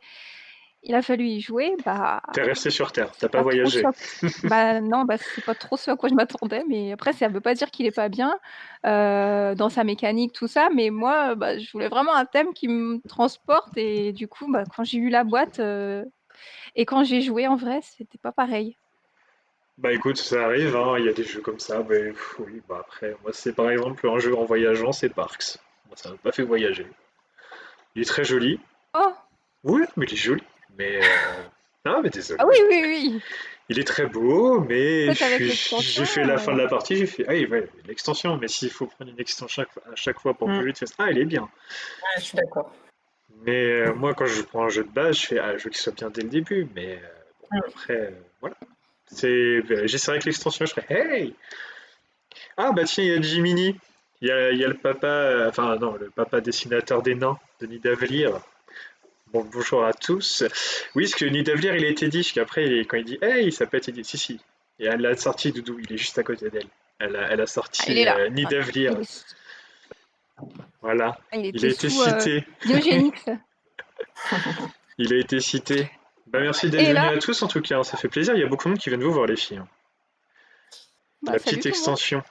il a fallu y jouer, bah, T'es resté sur Terre, t'as c'est pas pas trop voyagé. bah non, bah c'est pas trop ce à quoi je m'attendais. Mais après, ça veut pas dire qu'il est pas bien dans sa mécanique, tout ça. Mais moi, bah, je voulais vraiment un thème qui me transporte et du coup, bah, quand j'ai eu la boîte et quand j'ai joué en vrai, c'était pas pareil. Bah écoute, ça arrive, hein, il y a des jeux comme ça, mais oui, bah après, moi c'est par exemple un jeu en voyageant, c'est Parks. Moi ça m'a pas fait voyager. Il est très joli, Oh! oui, mais il est joli, mais non, mais désolé. Ah oui, oui, oui. Il est très beau, mais Peut-être avec l'extension. j'ai fait la fin de la partie, j'ai fait, ah oui, ouais, l'extension, mais s'il faut prendre une extension à chaque fois pour que le jeu te fasse, ah, il est bien. Ouais, je suis d'accord. Mais moi, quand je prends un jeu de base, je fais, ah, je veux qu'il soit bien dès le début, mais bon, après, voilà. C'est vrai que l'extension, je ferais, hey! Ah, bah tiens, il y a Jiminy. Il y a le papa, enfin, non, le papa dessinateur des nains de Nidavellir. Bon, bonjour à tous. Oui, parce que Nidavellir, il a été dit, parce qu'après, quand il dit hey, ça peut être dit, si, si. Et elle l'a sorti, Doudou, il est juste à côté d'elle. Elle a Ah, il est sorti là. Nidavellir. Voilà. Il Il a était été sous cité. Diogénix. Il a été cité. Bah, merci d'être Et venus là, à tous, en tout cas, hein, ça fait plaisir. Il y a beaucoup de monde qui viennent vous voir, les filles, hein. bah, La salut petite tout le monde. extension.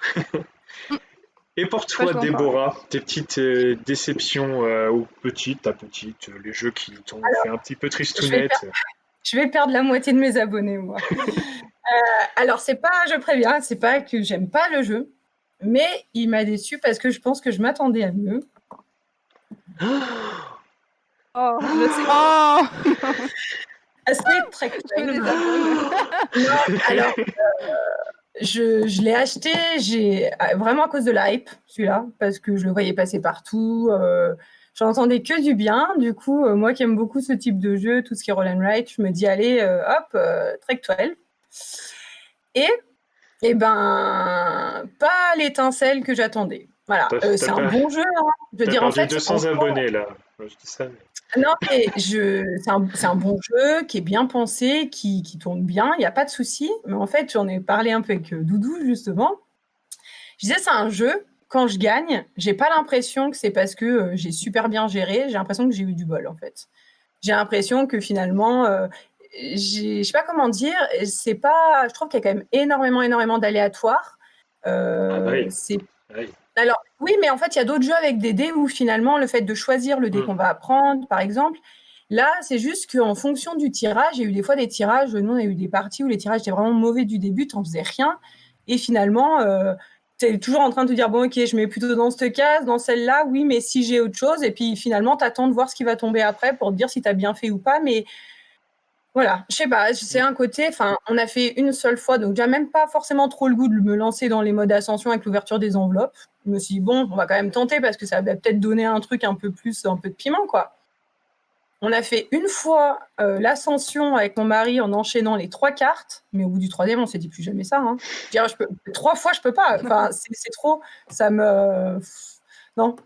Et pour Pas toi, joué encore. Déborah, tes petites déceptions, ou petites, ta petite, les jeux qui t'ont fait un petit peu tristounette. Je vais perdre la moitié de mes abonnés, moi. Alors, je préviens, c'est pas que j'aime pas le jeu, mais il m'a déçu parce que je pense que je m'attendais à mieux. Oh, Je sais. oh C'était très je me cool. désabonne. Non, alors, Je l'ai acheté, vraiment à cause de la hype, celui-là, parce que je le voyais passer partout. J'en entendais que du bien. Du coup, moi qui aime beaucoup ce type de jeu, tout ce qui est roll and write, je me dis allez, hop, Trek 12. Et ben, pas l'étincelle que j'attendais. Voilà, T'as c'est un pas- bon jeu, hein. Je veux t'as dire, en perdu fait, 200 abonnés là. Moi, je dis ça, mais... non, mais c'est un bon jeu qui est bien pensé, qui tourne bien, il n'y a pas de souci. Mais en fait, j'en ai parlé un peu avec Doudou, justement. Je disais, c'est un jeu, quand je gagne, j'ai pas l'impression que c'est parce que j'ai super bien géré, j'ai l'impression que j'ai eu du bol, en fait. J'ai l'impression que finalement, je sais pas comment dire, je trouve qu'il y a quand même énormément d'aléatoires. Ah bah oui. C'est Ah oui. Alors, oui, mais en fait, il y a d'autres jeux avec des dés où finalement, le fait de choisir le dé Hmm. qu'on va prendre, par exemple, là, c'est juste qu'en fonction du tirage, il y a eu des fois des tirages, nous, on a eu des parties où les tirages étaient vraiment mauvais du début, tu n'en faisais rien. Et finalement, tu es toujours en train de te dire, bon, ok, je mets plutôt dans cette case, dans celle-là, oui, mais si j'ai autre chose. Et puis finalement, tu attends de voir ce qui va tomber après pour te dire si tu as bien fait ou pas. Mais voilà, je sais pas, c'est un côté, enfin, on a fait une seule fois, donc j'ai même pas forcément trop le goût de me lancer dans les modes ascension avec l'ouverture des enveloppes. Je me suis dit, bon, on va quand même tenter parce que ça va peut-être donner un truc un peu plus, un peu de piment, quoi. On a fait une fois l'ascension avec mon mari en enchaînant les 3 cartes, mais au bout du troisième, on s'est dit plus jamais ça. Hein. Je veux dire, 3 fois, je peux pas. Enfin, c'est trop. Ça me. Non.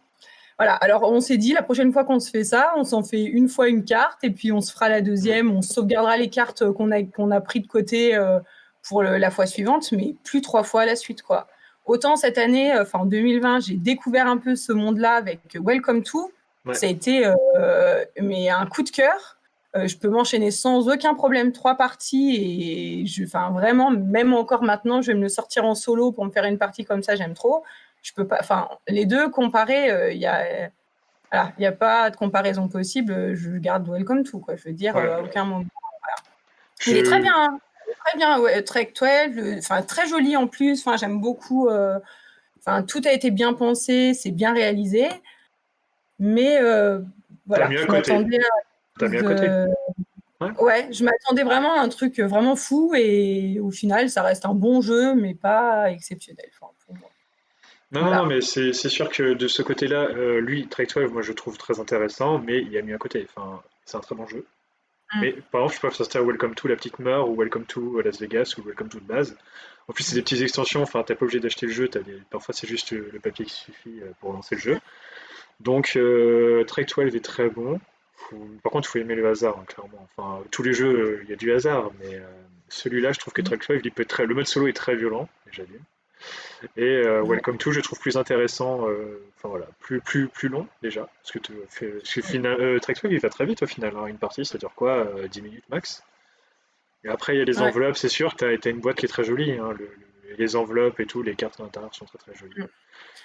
Voilà, alors on s'est dit, la prochaine fois qu'on se fait ça, on s'en fait une fois une carte, et puis on se fera la deuxième, on sauvegardera les cartes qu'on a pris de côté pour la fois suivante, mais plus 3 fois à la suite, quoi. Autant cette année, en 2020, j'ai découvert un peu ce monde-là avec Welcome to, Ouais. ça a été mais un coup de cœur. Je peux m'enchaîner sans aucun problème 3 parties, et vraiment, même encore maintenant, je vais me le sortir en solo pour me faire une partie comme ça, j'aime trop. Je peux pas, les deux comparés, il y a pas de comparaison possible. Je garde Welcome to, quoi. Je veux dire, Ouais. à aucun moment. Voilà. Il est très bien, hein. Il est très bien, ouais, Trek 12, très joli en plus. J'aime beaucoup. Tout a été bien pensé, c'est bien réalisé, mais T'as voilà, mieux à je côté. m'attendais à T'as plus mieux à côté. de. Ouais. Ouais, je m'attendais vraiment à un truc vraiment fou, et au final, ça reste un bon jeu, mais pas exceptionnel, pour moi. Non, non, Voilà. non, mais c'est sûr que de ce côté-là, lui, Trek 12, moi je le trouve très intéressant, mais il y a mieux à côté. Enfin, c'est un très bon jeu. Mais par exemple, je préfère sortir Welcome to la petite mort, ou Welcome to Las Vegas, ou Welcome to de base. En plus, c'est des petites extensions, enfin, t'es pas obligé d'acheter le jeu, parfois c'est juste le papier qui suffit pour lancer le jeu. Donc, Trek 12 est très bon. Par contre, il faut aimer le hasard, hein, clairement. Enfin, tous les jeux, il y a du hasard, mais celui-là, je trouve que Trek 12, il peut être le mode solo est très violent, déjà bien. Et Welcome to, je trouve plus intéressant, enfin voilà, plus long déjà. Parce que, Trek 12, il va très vite au final, hein. Une partie, ça dure quoi 10 minutes max. Et après, il y a les Ouais. enveloppes, c'est sûr, t'as une boîte qui est très jolie, hein, les enveloppes et tout, les cartes à l'intérieur sont très très jolies.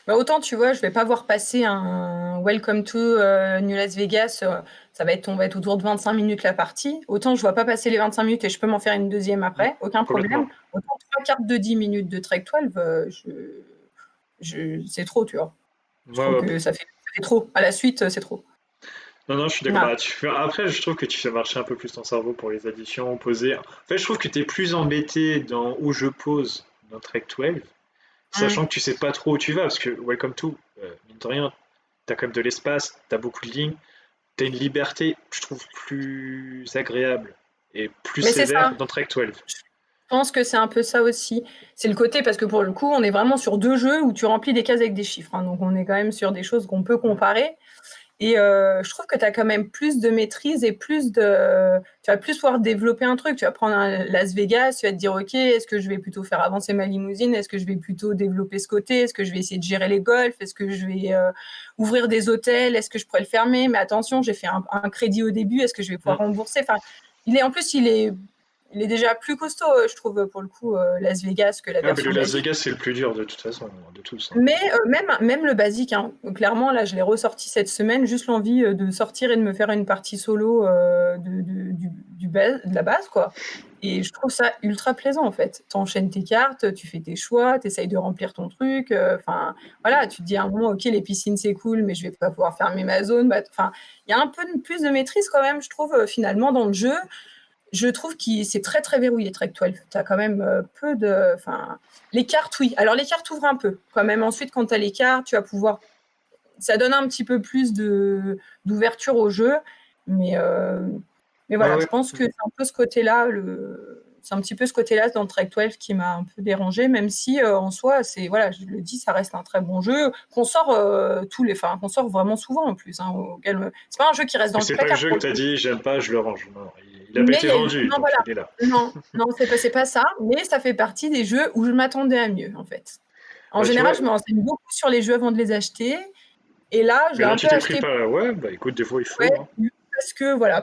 Bah, autant, tu vois, je vais pas voir passer un Welcome to New Las Vegas, on va être autour de 25 minutes la partie. Autant je vois pas passer les 25 minutes et je peux m'en faire une deuxième après, aucun Complètement. problème. Autant 3 cartes de 10 minutes de Trek 12, c'est trop, tu vois. Je Ouais, trouve ouais. que ça fait trop. À la suite, c'est trop. Non, non, je suis d'accord. Voilà. Bah, après, je trouve que tu fais marcher un peu plus ton cerveau pour les additions, poser. En fait, je trouve que tu es plus embêté dans où je pose dans Trek 12, sachant que tu sais pas trop où tu vas, parce que Welcome to, mine de rien, t'as quand même de l'espace, t'as beaucoup de lignes, t'as une liberté, je trouve, plus agréable et plus Mais c'est sévère ça. dans Trek 12. Je pense que c'est un peu ça aussi. C'est le côté, parce que pour le coup, on est vraiment sur 2 jeux où tu remplis des cases avec des chiffres, hein. Donc on est quand même sur des choses qu'on peut comparer. Et je trouve que tu as quand même plus de maîtrise et tu vas plus pouvoir développer un truc. Tu vas prendre un Las Vegas, tu vas te dire, OK, est-ce que je vais plutôt faire avancer ma limousine? Est-ce que je vais plutôt développer ce côté? Est-ce que je vais essayer de gérer les golfs? Est-ce que je vais ouvrir des hôtels? Est-ce que je pourrais le fermer? Mais attention, j'ai fait un crédit au début. Est-ce que je vais pouvoir rembourser? Il est déjà plus costaud, je trouve, pour le coup, Las Vegas, que la Ah, mais le version Las basique. Vegas, c'est le plus dur de toute façon, de tous, hein. Mais même le basique, hein. Clairement, là, je l'ai ressorti cette semaine, juste l'envie de sortir et de me faire une partie solo de la base, quoi. Et je trouve ça ultra plaisant, en fait. Tu enchaînes tes cartes, tu fais tes choix, tu essayes de remplir ton truc. Voilà, tu te dis à un moment, OK, les piscines, c'est cool, mais je vais pas pouvoir fermer ma zone. Il y a un peu plus de maîtrise quand même, je trouve, finalement, dans le jeu. je trouve que c'est très très verrouillé, Trek 12. Tu as quand même peu de. Enfin, les cartes, oui. Alors, les cartes ouvrent un peu. Quand même, ensuite, quand tu as les cartes, tu vas pouvoir. Ça donne un petit peu plus d'ouverture au jeu. Mais voilà, je pense que c'est un peu ce côté-là. C'est un petit peu ce côté-là dans Trek 12 qui m'a un peu dérangé, même si en soi, voilà, je le dis, ça reste un très bon jeu qu'on sort qu'on sort vraiment souvent en plus. Hein, c'est pas un jeu qui reste dans le C'est pas le placard. jeu que tu as dit, j'aime pas, je le range. Non, il n'a pas Mais été vendu, non, donc voilà. il est là. Non, c'est pas ça, mais ça fait partie des jeux où je m'attendais à mieux, en fait. En général, je me renseigne beaucoup sur les jeux avant de les acheter. Et là, je l'ai un peu acheté. Ouais, bah écoute, des fois il faut. Ouais,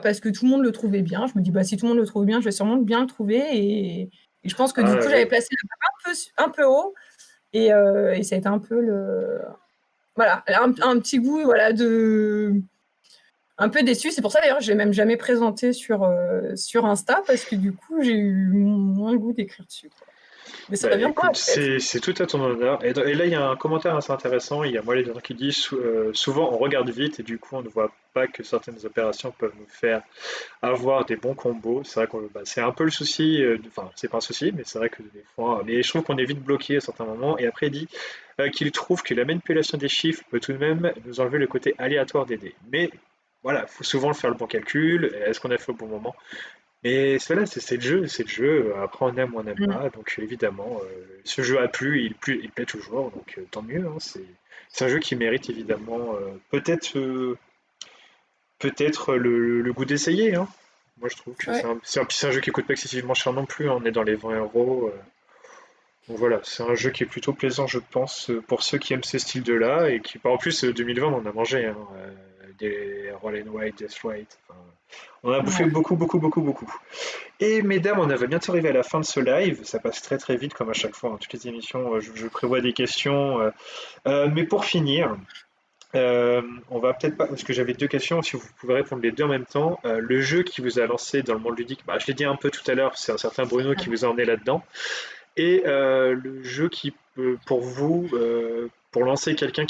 parce que tout le monde le trouvait bien. Je me dis, si tout le monde le trouve bien, je vais sûrement bien le trouver. Et je pense que du coup, j'avais placé la barre un peu haut. Et ça a été un peu voilà, un petit goût un peu déçu. C'est pour ça d'ailleurs que je l'ai même jamais présenté sur Insta, parce que du coup, j'ai eu moins le goût d'écrire dessus, quoi. Mais ça va bien. Écoute, c'est tout à ton honneur. Et là, il y a un commentaire assez intéressant. Il y a moi les gens qui disent souvent on regarde vite et du coup on ne voit pas que certaines opérations peuvent nous faire avoir des bons combos. C'est vrai que c'est un peu le souci. Enfin, c'est pas un souci, mais c'est vrai que des fois. Mais je trouve qu'on est vite bloqué à certains moments. Et après, il dit qu'il trouve que la manipulation des chiffres peut tout de même nous enlever le côté aléatoire des dés. Mais voilà, faut souvent faire le bon calcul. Est-ce qu'on a fait au bon moment? Mais cela, c'est le jeu, c'est le jeu. Après, on aime ou on n'aime pas. Donc, évidemment, ce jeu a plu, il plaît toujours. Donc, tant mieux. Hein, c'est un jeu qui mérite évidemment peut-être le goût d'essayer. Hein. Moi, je trouve que c'est un jeu qui coûte pas excessivement cher non plus. Hein, on est dans les 20 euros. Donc voilà, c'est un jeu qui est plutôt plaisant, je pense, pour ceux qui aiment ce style de là et qui, en plus, 2020, on en a mangé. Hein, des Roll and White, Death White. Enfin, on a bouffé beaucoup, beaucoup, beaucoup, beaucoup. Et mesdames, on va bientôt arriver à la fin de ce live. Ça passe très très vite, comme à chaque fois dans toutes les émissions. Je prévois des questions. Mais pour finir, on va peut-être pas, parce que j'avais deux questions, si vous pouvez répondre les deux en même temps. Le jeu qui vous a lancé dans le monde ludique, je l'ai dit un peu tout à l'heure, c'est un certain Bruno qui vous a emmené là-dedans. Et le jeu qui, pour vous, pour lancer quelqu'un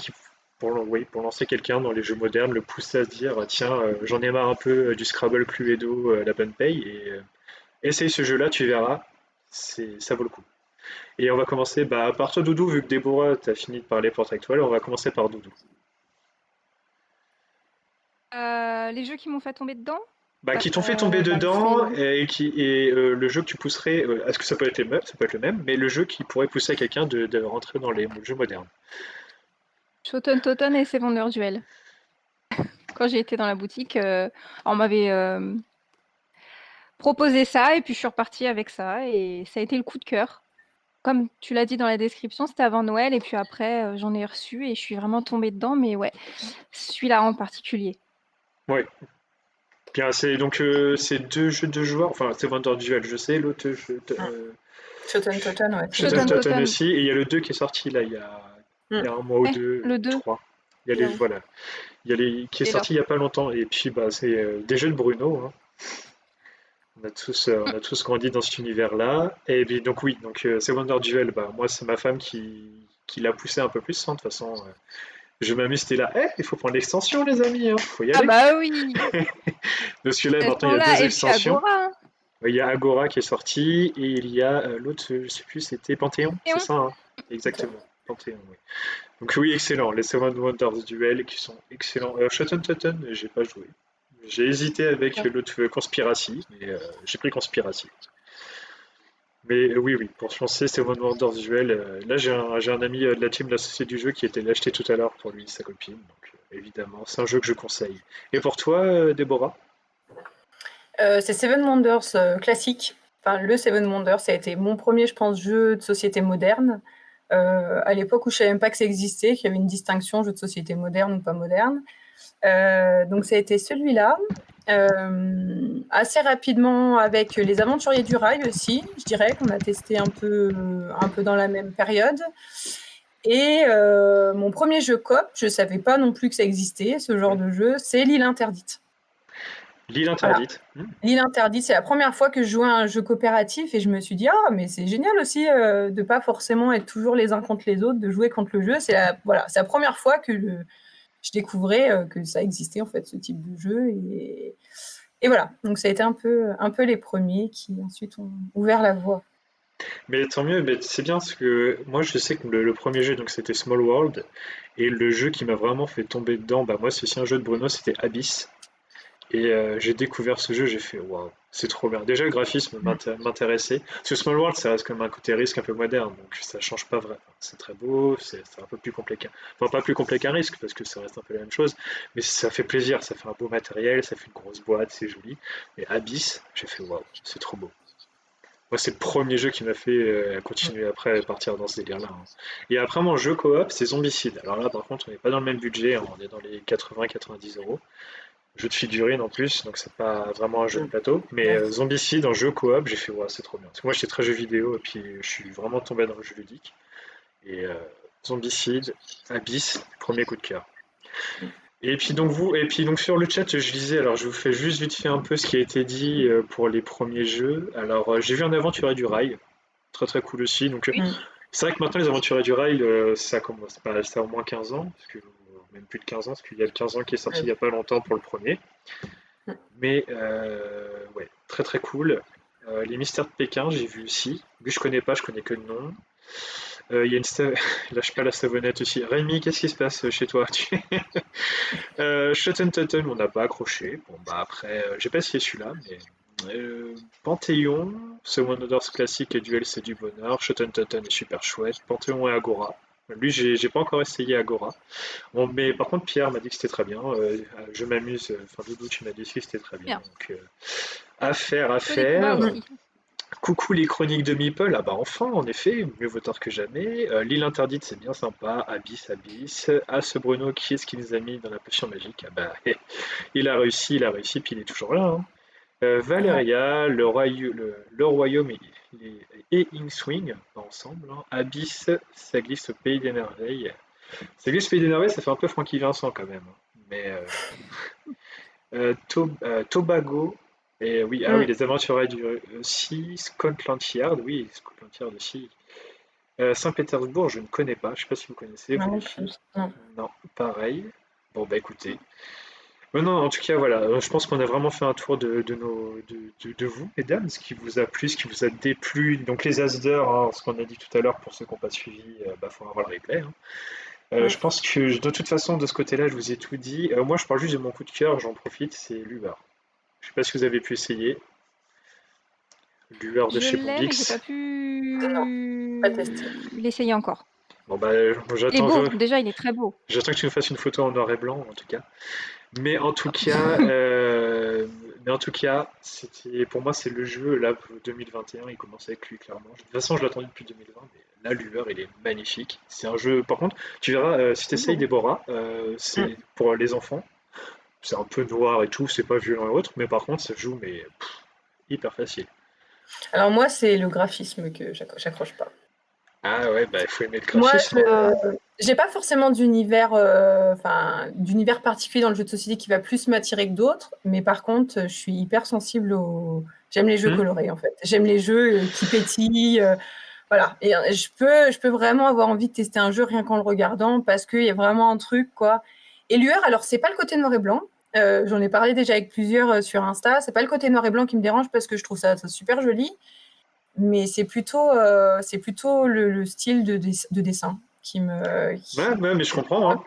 pour lancer quelqu'un dans les jeux modernes, le pousser à se dire, tiens, j'en ai marre un peu du Scrabble, Cluedo, la bonne paye, et essaye ce jeu-là, tu verras, ça vaut le coup. Et on va commencer par toi, Doudou, vu que Déborah, t'as fini de parler pour Actuel, on va commencer par Doudou. Les jeux qui m'ont fait tomber dedans? Qui t'ont fait tomber dedans et le jeu que tu pousserais, est-ce que ça peut être ça peut être le même, mais le jeu qui pourrait pousser quelqu'un de rentrer dans les jeux modernes. Shoten Toten et Seven Wonders Duel. Quand j'ai été dans la boutique, on m'avait proposé ça et puis je suis repartie avec ça et ça a été le coup de cœur. Comme tu l'as dit dans la description, c'était avant Noël et puis après j'en ai reçu et je suis vraiment tombée dedans, mais ouais, celui-là en particulier. Ouais. Bien, c'est donc c'est deux jeux de joueurs, enfin c'est Wonder Duel, je sais, l'autre Shoten Toten, ouais. Shoten Toten aussi, et il y a le 2 qui est sorti là, il y a un mois ou deux, le 2. 3. Il y a voilà. Qui est sorti il n'y a pas longtemps, et puis c'est des jeux de Bruno. Hein. On a tous grandi dans cet univers-là. Et puis donc oui, donc c'est Wonder Duel, moi c'est ma femme qui l'a poussé un peu plus, hein, de toute façon. Je m'amuse, t'es là, il faut prendre l'extension les amis, hein, faut y aller. Ah bah oui. Parce que là maintenant il y a deux extensions. Agora, hein. Il y a Agora qui est sorti et il y a l'autre, je sais plus, c'était Panthéon, c'est ça, hein. Exactement, Panthéon, oui. Donc oui, excellent, les Seven Wonders Duel qui sont excellents. Shoten Toten, j'ai pas joué. J'ai hésité avec l'autre Conspiracy, mais j'ai pris Conspiracy. Mais oui, pour se lancer Seven Wonders Duel, là j'ai un ami de la team de la Société du Jeu qui était l'acheter tout à l'heure pour lui, sa copine, donc évidemment, c'est un jeu que je conseille. Et pour toi, Déborah? C'est Seven Wonders classique. Enfin, le Seven Wonders, ça a été mon premier, je pense, jeu de société moderne. À l'époque où je ne savais même pas que ça existait, qu'il y avait une distinction jeu de société moderne ou pas moderne. Donc ça a été celui-là. Assez rapidement avec les Aventuriers du Rail aussi, je dirais qu'on a testé un peu dans la même période. Et mon premier jeu coop, je ne savais pas non plus que ça existait, ce genre de jeu, c'est L'Île Interdite. L'Île Interdite. Voilà. L'Île Interdite, c'est la première fois que je jouais à un jeu coopératif et je me suis dit mais c'est génial aussi de pas forcément être toujours les uns contre les autres, de jouer contre le jeu. C'est la première fois que je découvrais que ça existait en fait, ce type de jeu, Et voilà, donc ça a été un peu les premiers qui ensuite ont ouvert la voie. Mais tant mieux, mais c'est bien parce que moi je sais que le premier jeu donc c'était Small World et le jeu qui m'a vraiment fait tomber dedans, bah moi c'est aussi un jeu de Bruno, c'était Abyss. Et j'ai découvert ce jeu, j'ai fait waouh, c'est trop bien. Déjà, le graphisme m'intéressait. Parce que Small World, ça reste comme un côté risque un peu moderne, donc ça change pas vraiment. C'est très beau, c'est un peu plus compliqué. Enfin, pas plus compliqué qu'un risque, parce que ça reste un peu la même chose, mais ça fait plaisir, ça fait un beau matériel, ça fait une grosse boîte, c'est joli. Mais Abyss, j'ai fait waouh, c'est trop beau. Moi, c'est le premier jeu qui m'a fait continuer après à partir dans ce délire-là, hein. Et après, mon jeu coop, c'est Zombicide. Alors là, par contre, on n'est pas dans le même budget, hein, on est dans les 80-90 euros. Jeu de figurines en plus, donc c'est pas vraiment un jeu de plateau. Mais Zombicide en jeu coop, j'ai fait, ouais, c'est trop bien. Parce que moi, j'étais très jeu vidéo et puis je suis vraiment tombé dans le jeu ludique. Et Zombicide, Abyss, premier coup de cœur. Et puis donc sur le chat, je lisais, alors je vous fais juste vite fait un peu ce qui a été dit pour les premiers jeux. Alors j'ai vu un aventurier du rail, très très cool aussi. Donc Oui. c'est vrai que maintenant les aventuriers du rail, ça commence, ça a au moins 15 ans, parce que, même plus de 15 ans, parce qu'il y a le 15 ans qui est sorti il n'y a pas longtemps pour le premier. Mais ouais, très très cool. Les Mystères de Pékin, j'ai vu aussi. Lui, je connais pas, je connais que le nom. Il y a lâche pas la savonnette aussi. Rémi, qu'est-ce qui se passe chez toi? Shotten Totten, on n'a pas accroché. Bon, bah après, j'ai pas essayé celui-là, mais. Panthéon, c'est Wonders classique et Duel, c'est du bonheur. Shotten Totten est super chouette. Panthéon et Agora. Lui, j'ai pas encore essayé Agora. Bon, mais par contre, Pierre m'a dit que c'était très bien. Je m'amuse. Enfin, Doudou, tu m'as dit que c'était très bien. Bien. Donc, à faire, à Joli combat faire. aussi. Coucou les chroniques de Meeple. Ah bah enfin, en effet, mieux vaut tard que jamais. L'île interdite, c'est bien sympa. Abyss, Abyss. Ah, ce Bruno, qui est-ce qui nous a mis dans la potion magique? Ah bah, il a réussi, puis il est toujours là, hein. Valeria, le royaume et Ingswing, pas ensemble, hein. Abyss, ça glisse au pays des merveilles. Ça glisse au pays des merveilles, ça fait un peu Francky Vincent quand même, hein. Mais Tobago, et oui, ah oui, les aventuriers du aussi, Scotland Yard, oui, Scotland Yard aussi. Saint-Pétersbourg, je ne connais pas, je sais pas si vous connaissez, vous Non, les filles. Non, pareil. Bon, bah écoutez. Mais non, en tout cas, voilà, je pense qu'on a vraiment fait un tour de vous, mesdames, ce qui vous a plu, ce qui vous a déplu. Donc les As d'heure, hein, ce qu'on a dit tout à l'heure, pour ceux qui n'ont pas suivi, bah, faut avoir le replay, hein. Je pense que de toute façon, de ce côté-là, je vous ai tout dit. Moi, je parle juste de mon coup de cœur, j'en profite, c'est Lueur. Je sais pas si vous avez pu essayer. Lueur de Je chez l'ai, mais j'ai Bombix. pas pu Pas testé. l'essayer encore. Bon, bah, Il est beau, déjà, il est très beau. j'attends que tu me fasses une photo en noir et blanc, en tout cas. Mais en tout cas, c'était pour moi c'est le jeu là 2021, il commence avec lui clairement. De toute façon, je l'attendais depuis 2020, mais la lueur, il est magnifique. C'est un jeu. Par contre, tu verras si tu essayes Déborah, c'est pour les enfants. C'est un peu noir et tout, c'est pas violent et autre, mais par contre, ça joue mais hyper facile. Alors moi, c'est le graphisme que j'accroche pas. Ah ouais, bah il faut aimer le Moi, graphisme. j'ai pas forcément d'univers particulier dans le jeu de société qui va plus m'attirer que d'autres, mais par contre, je suis hyper sensible J'aime les jeux colorés, en fait. J'aime les jeux qui pétillent, voilà. Et je peux vraiment avoir envie de tester un jeu rien qu'en le regardant parce qu'il y a vraiment un truc, quoi. Et Lueur, alors, c'est pas le côté noir et blanc. J'en ai parlé déjà avec plusieurs sur Insta. C'est pas le côté noir et blanc qui me dérange parce que je trouve ça super joli. Mais c'est plutôt le style de dessin qui me Ouais, mais je comprends, hein.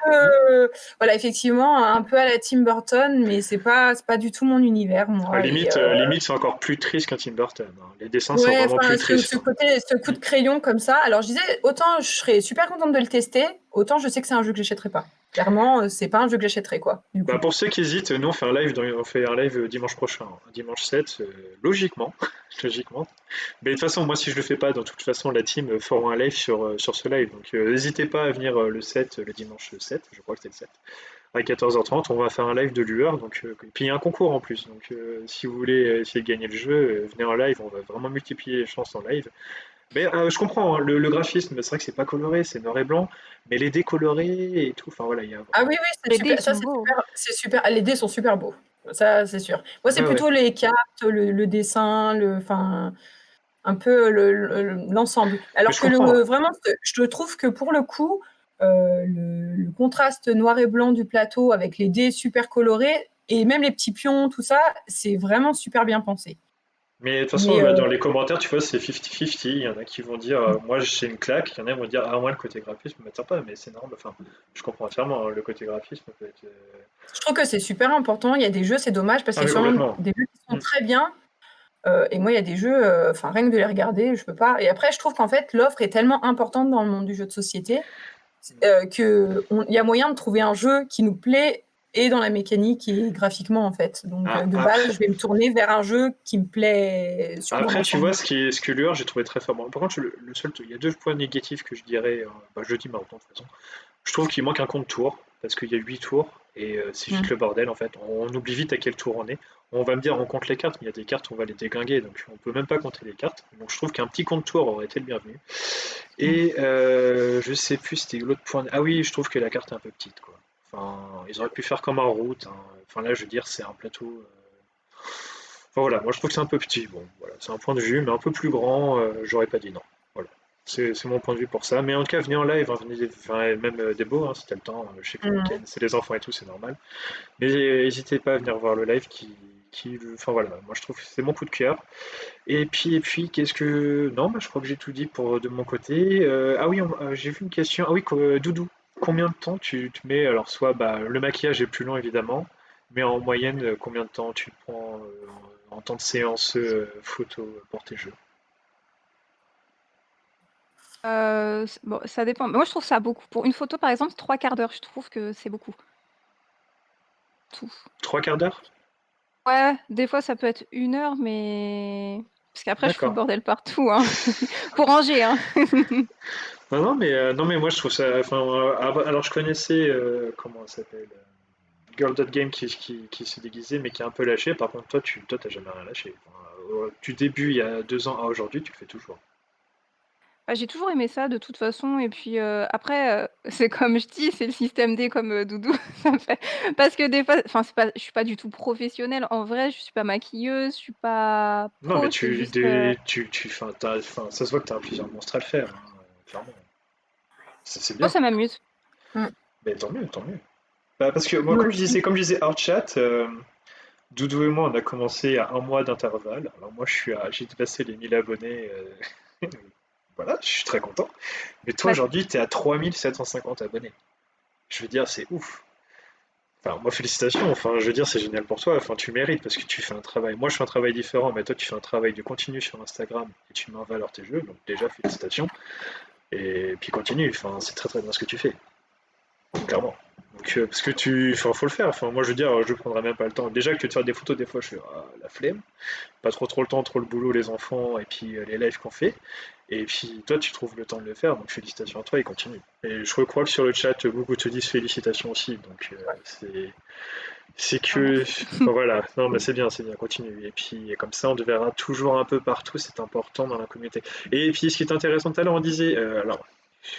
voilà, effectivement, un peu à la Tim Burton, mais c'est pas du tout mon univers, moi. Limite, c'est encore plus triste qu'un Tim Burton, hein. Les dessins sont Ouais, vraiment plus tristes, ce hein. coup de crayon comme ça. Alors, je disais, autant je serais super contente de le tester, autant je sais que c'est un jeu que j'achèterai pas. Clairement, c'est pas un jeu que j'achèterai, quoi. Du Bah coup. pour ceux qui hésitent, nous on fait un live dimanche prochain, hein, dimanche 7, logiquement, logiquement. Mais de toute façon, moi si je le fais pas, de toute façon la team fera un live sur ce live. Donc n'hésitez pas à venir le 7, le dimanche 7, je crois que c'est le 7, à 14h30, on va faire un live de lueur. Donc, et puis il y a un concours en plus, donc si vous voulez essayer de gagner le jeu, venez en live, on va vraiment multiplier les chances en live. Mais je comprends, hein, le graphisme, c'est vrai que c'est pas coloré, c'est noir et blanc, mais les décolorés et tout, enfin voilà, il y a. Ah oui, c'est Les super. dés Ça, sont beaux. c'est super. Les dés sont super beaux. Ça, c'est sûr. Moi, c'est Ouais, ouais. plutôt les cartes, le dessin, un peu l'ensemble. Mais Alors je que comprends, hein. vraiment, je trouve que pour le coup, le contraste noir et blanc du plateau avec les dés super colorés, Et même les petits pions, tout ça, c'est vraiment super bien pensé. Mais de toute façon, Mais dans les commentaires, tu vois, c'est 50-50. Il y en a qui vont dire, moi, j'ai une claque. Il y en a qui vont dire, ah, moi, le côté graphisme ne m'attire pas. Mais c'est normal. Enfin, je comprends entièrement, hein, le côté graphisme peut être. je trouve que c'est super important. Il y a des jeux, c'est dommage parce Ah, qu'il y mais a sûrement complètement. des jeux qui sont Mm. très bien. Et moi, il y a des jeux, enfin, rien que de les regarder, je peux pas. Et après, je trouve qu'en fait, l'offre est tellement importante dans le monde du jeu de société qu'il y a moyen de trouver un jeu qui nous plaît et dans la mécanique et graphiquement, en fait. Donc, Ah, de base, je vais me tourner vers un jeu qui me plaît dans après, tu vois, l'ensemble. ce que Lueur, j'ai trouvé très fort. Bon, par contre, il y a deux points négatifs que je dirais, bah, je dis maintenant de toute façon. Je trouve qu'il manque un compte tour, parce qu'il y a 8 tours, et c'est juste Mm. le bordel en fait. On oublie vite à quel tour on est. On va me dire on compte les cartes, mais il y a des cartes, on va les déglinguer, donc on peut même pas compter les cartes. Donc je trouve qu'un petit compte tour aurait été le bienvenu. Mm. Et je sais plus, c'était l'autre point. Ah oui, je trouve que la carte est un peu petite, quoi. Enfin, ils auraient pu faire comme en route, hein. Enfin là, je veux dire, c'est un plateau. Enfin voilà, moi je trouve que c'est un peu petit. Bon, voilà, c'est un point de vue, mais un peu plus grand, j'aurais pas dit non. Voilà. C'est mon point de vue pour ça. Mais en tout cas, venez en live, hein, venez, enfin, même des beaux, hein, si t'as le temps. Je sais que le week-end, Mm. c'est les enfants et tout, c'est normal. Mais n'hésitez pas à venir voir le live enfin voilà, moi je trouve que c'est mon coup de cœur. Et puis, qu'est-ce que. Non, bah, je crois que j'ai tout dit de mon côté. Ah oui, j'ai vu une question. Ah oui, Doudou, combien de temps tu te mets? Alors, soit bah, le maquillage est plus long évidemment, mais en moyenne, combien de temps tu prends en temps de séance photo pour tes jeux? Bon, ça dépend. Mais moi, je trouve ça beaucoup. Pour une photo, par exemple, 3/4 d'heure, je trouve que c'est beaucoup. Tout. 3/4 d'heure? Ouais, des fois, ça peut être 1 heure, mais parce qu'après, je fous le D'accord. bordel partout, hein. Faut ranger, hein. Non, mais moi je trouve ça. Enfin, alors je connaissais, comment elle s'appelle? Girl.game qui s'est déguisée, mais qui a un peu lâché. Par contre, toi, t'as jamais rien lâché. Enfin, du début, il y a 2 ans à aujourd'hui, tu le fais toujours. Bah, j'ai toujours aimé ça de toute façon et puis, après, c'est comme je dis, c'est le système D comme, Doudou. Ça me fait parce que des fois enfin, c'est pas je suis pas du tout professionnelle en vrai, je suis pas maquilleuse, je suis pas Non, mais pro, c'est juste. enfin, enfin, ça se voit que t'as un plaisir monstre à le faire, hein, clairement. C'est Moi, bien. ça m'amuse. Mm. Mais tant mieux, tant mieux. Bah, parce que moi, Moi aussi. comme je disais hors chat, Doudou et moi, on a commencé à un mois d'intervalle. Alors moi, j'ai dépassé les 1000 abonnés. Voilà, je suis très content. Mais toi, Bah, aujourd'hui, tu es à 3750 abonnés. Je veux dire, c'est ouf. Enfin, moi, félicitations. Enfin, je veux dire, c'est génial pour toi. Enfin, tu mérites parce que tu fais un travail. Moi, je fais un travail différent, mais toi, tu fais un travail de continu sur Instagram et tu mets en valeur tes jeux. Donc, déjà, félicitations. Et puis, continue. Enfin, c'est très, très bien ce que tu fais. Clairement. Donc, parce que enfin, faut le faire. Enfin, moi, je veux dire, je prendrai même pas le temps. Déjà que tu te faire des photos, des fois, je suis la flemme. Pas trop le temps, trop le boulot, les enfants et puis les lives qu'on fait. Et puis toi, tu trouves le temps de le faire, donc félicitations à toi et continue. Et je crois que sur le chat, beaucoup te disent félicitations aussi, donc c'est ah que merci. enfin, voilà, non mais c'est bien, continue. Et puis comme ça, on te verra toujours un peu partout, c'est important dans la communauté. Et puis ce qui est intéressant tout à l'heure, on disait, alors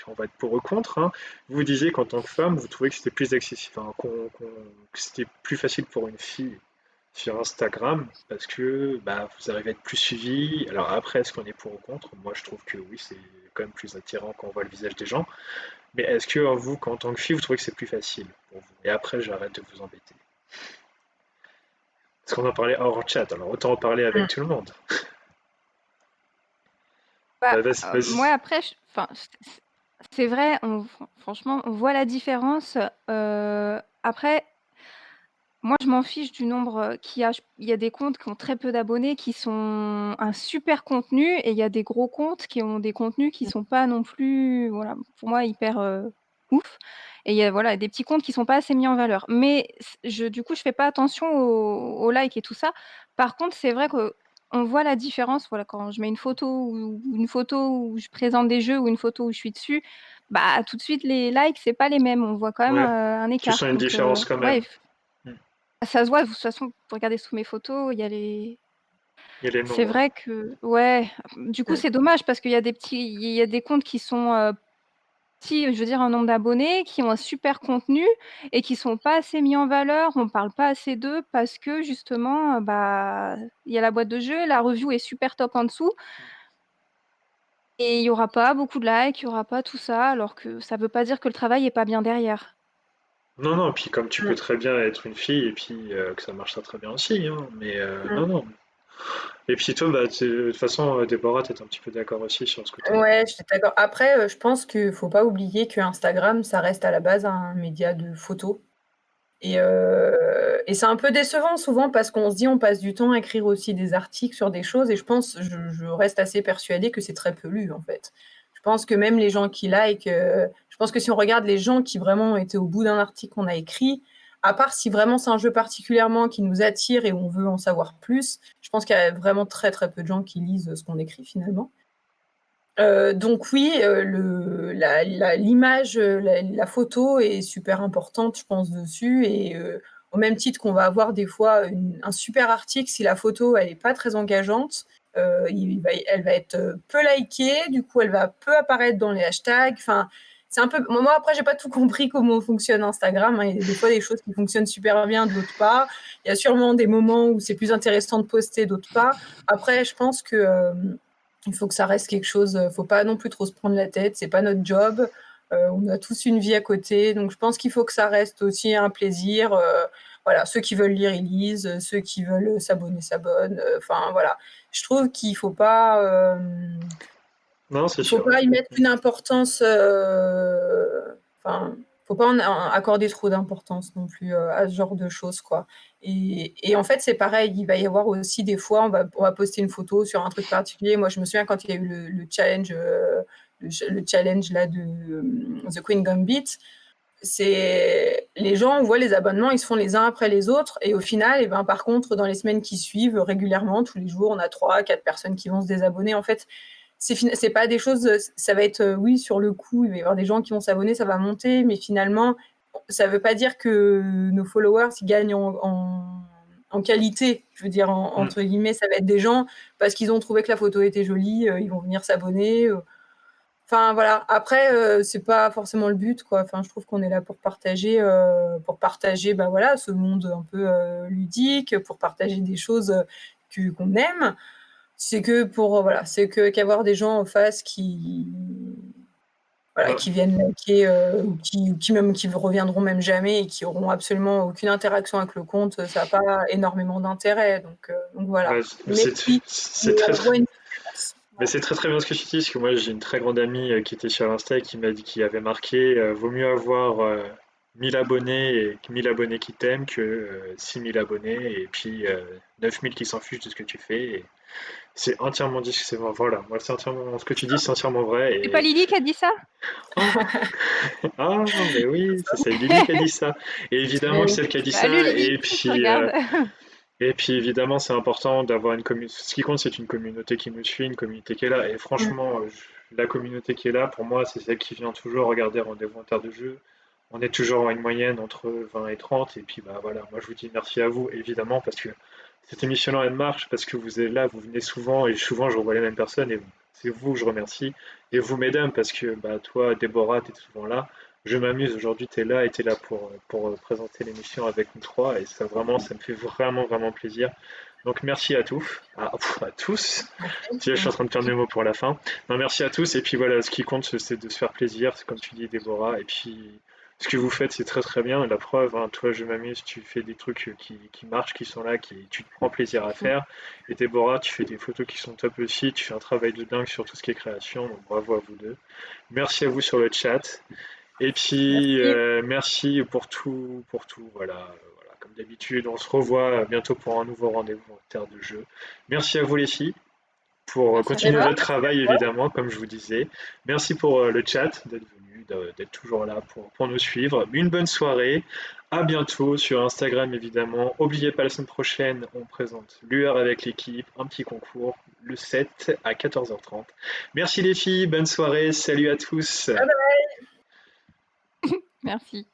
on va être pour ou contre, hein, vous disiez qu'en tant que femme, vous trouvez que c'était plus accessible, enfin, que c'était plus facile pour une fille sur Instagram parce que bah, vous arrivez à être plus suivi. Alors après, est-ce qu'on est pour ou contre? Moi, je trouve que oui, c'est quand même plus attirant quand on voit le visage des gens. Mais est-ce que vous, qu'en tant que fille, vous trouvez que c'est plus facile pour vous? Et après, j'arrête de vous embêter. Parce qu'on en parlait hors chat, alors autant en parler avec Mm. tout le monde. Bah, Vas-y, moi vas-y. après enfin, c'est vrai, franchement, on voit la différence, après moi, je m'en fiche du nombre, il y a des comptes qui ont très peu d'abonnés, qui sont un super contenu et il y a des gros comptes qui ont des contenus qui sont pas non plus, voilà, pour moi hyper, ouf et il y a, voilà, des petits comptes qui sont pas assez mis en valeur. Mais du coup, je fais pas attention aux likes et tout ça. Par contre, c'est vrai qu'on voit la différence, voilà, quand je mets une photo où je présente des jeux ou une photo où je suis dessus, bah, tout de suite les likes, c'est pas les mêmes. On voit quand même, Ouais, un tu sens écart. une Donc, différence quand ouais, même. Hmm. ça se voit, de toute façon, pour regarder sous mes photos, il y a les Il y a les c'est nombres. vrai que ouais, du coup, Mm. c'est dommage parce il y a des comptes qui sont, petits, je veux dire en nombre d'abonnés, qui ont un super contenu et qui sont pas assez mis en valeur. On parle pas assez d'eux parce que justement, bah, il y a la boîte de jeu, la review est super top en dessous et il y aura pas beaucoup de likes, il y aura pas tout ça, alors que ça veut pas dire que le travail est pas bien derrière. Non, non, puis comme tu peux Mm. très bien être une fille et puis que ça marchera très bien aussi, hein, mais non, non. Et puis toi, bah, de toute façon, Déborah, t'es un petit peu d'accord aussi sur ce côté-là. Ouais, je suis d'accord. Après, je pense qu'il faut pas oublier que Instagram, ça reste à la base un média de photos. Et c'est un peu décevant souvent parce qu'on se dit on passe du temps à écrire aussi des articles sur des choses et je reste assez persuadée que c'est très peu lu en fait. Je pense que même les gens qui like, je pense que si on regarde les gens qui vraiment ont été au bout d'un article qu'on a écrit, à part si vraiment c'est un jeu particulièrement qui nous attire et on veut en savoir plus, je pense qu'il y a vraiment très très peu de gens qui lisent ce qu'on écrit finalement. Donc oui, l'image, la photo est super importante, je pense, dessus et au même titre qu'on va avoir des fois un super article, si la photo elle est pas très engageante, elle va être peu likée, du coup elle va peu apparaître dans les hashtags. Enfin, c'est un peu. Moi après j'ai pas tout compris comment fonctionne Instagram, hein. Il y a des fois des choses qui fonctionnent super bien, d'autres pas. Il y a sûrement des moments où c'est plus intéressant de poster, d'autres pas. Après, je pense que il faut que ça reste quelque chose. Faut pas non plus trop se prendre la tête. C'est pas notre job. On a tous une vie à côté, donc je pense qu'il faut que ça reste aussi un plaisir. Voilà, ceux qui veulent lire, ils lisent. Ceux qui veulent s'abonner, s'abonnent. Enfin voilà, je trouve qu'il Non, c'est faut sûr. pas y mettre une importance. Enfin, faut pas accorder trop d'importance non plus à ce genre de choses, quoi. Et en fait, c'est pareil. Il va y avoir aussi des fois, on va poster une photo sur un truc particulier. Moi, je me souviens quand il y a eu le challenge, le challenge là de The Queen Gambit. C'est les gens, on voit les abonnements, ils se font les uns après les autres, et au final, et ben par contre, dans les semaines qui suivent, régulièrement, tous les jours, on a 3, 4 personnes qui vont se désabonner. En fait, c'est pas des choses, ça va être, oui, sur le coup, il va y avoir des gens qui vont s'abonner, ça va monter, mais finalement, ça veut pas dire que nos followers ils gagnent en qualité. Je veux dire, Mm. entre guillemets, ça va être des gens parce qu'ils ont trouvé que la photo était jolie, ils vont venir s'abonner. Enfin voilà. Après, c'est pas forcément le but, quoi. Enfin, je trouve qu'on est là pour partager, bah voilà, ce monde un peu ludique, pour partager des choses qu'on aime. C'est que pour voilà, c'est que qu'avoir des gens en face qui voilà, Non, qui viennent liker ou qui même qui reviendront même jamais et qui auront absolument aucune interaction avec le compte, ça n'a pas énormément d'intérêt. Donc voilà. ouais, Mais oui, mais c'est très, on très, voit une différence. mais Voilà. c'est très très bien ce que tu dis, parce que moi j'ai une très grande amie qui était sur Insta et qui m'a dit qu'il avait marqué vaut mieux avoir 1000 abonnés et 1000 abonnés qui t'aiment que 6000 abonnés et puis 9000 qui s'en fichent de ce que tu fais. Et c'est entièrement dit, voilà, moi c'est entièrement ce que tu dis, c'est entièrement vrai. C'est pas Et Lily qui a dit ça? oh, ah, mais oui, c'est Lily qui a dit ça. Et évidemment que Oui. c'est elle qui a dit Salut ça. Lily, si tu regardes. Et puis évidemment, c'est important d'avoir une communauté. Ce qui compte, c'est une communauté qui nous suit, une communauté qui est là. Et franchement, la communauté qui est là, pour moi, c'est celle qui vient toujours regarder Rendez-vous en terre de jeu. On est toujours à une moyenne entre 20 et 30. Et puis bah voilà, moi je vous dis merci à vous, évidemment, parce que cette émission-là, elle marche, parce que vous êtes là, vous venez souvent, et souvent je revois les mêmes personnes, et c'est vous que je remercie. Et vous, mesdames, parce que bah toi, Déborah, t'es souvent là. Je m'amuse aujourd'hui, tu es là et tu es là pour présenter l'émission avec nous trois et ça vraiment, ça me fait vraiment, vraiment plaisir. Donc merci à tous, à tous. Tu vois, je suis en train de perdre mes mots pour la fin. Non, merci à tous et puis voilà, ce qui compte c'est de se faire plaisir, c'est comme tu dis Déborah, et puis ce que vous faites c'est très très bien, la preuve, hein, toi je m'amuse, tu fais des trucs qui marchent, qui sont là, tu te prends plaisir à faire. Et Déborah, tu fais des photos qui sont top aussi, tu fais un travail de dingue sur tout ce qui est création, donc bravo à vous deux. Merci à vous sur le chat. Et puis, Merci. merci pour tout, voilà, voilà. Comme d'habitude, on se revoit bientôt pour un nouveau rendez-vous en terre de jeu. Merci à vous les filles pour Merci à Eh continuer ben, toi. votre travail, évidemment, comme je vous disais. Merci pour le chat, d'être venu, d'être toujours là pour nous suivre. Une bonne soirée. À bientôt sur Instagram, évidemment. N'oubliez pas, la semaine prochaine, on présente l'UR avec l'équipe, un petit concours, le 7 à 14h30. Merci les filles, bonne soirée, salut à tous. Merci.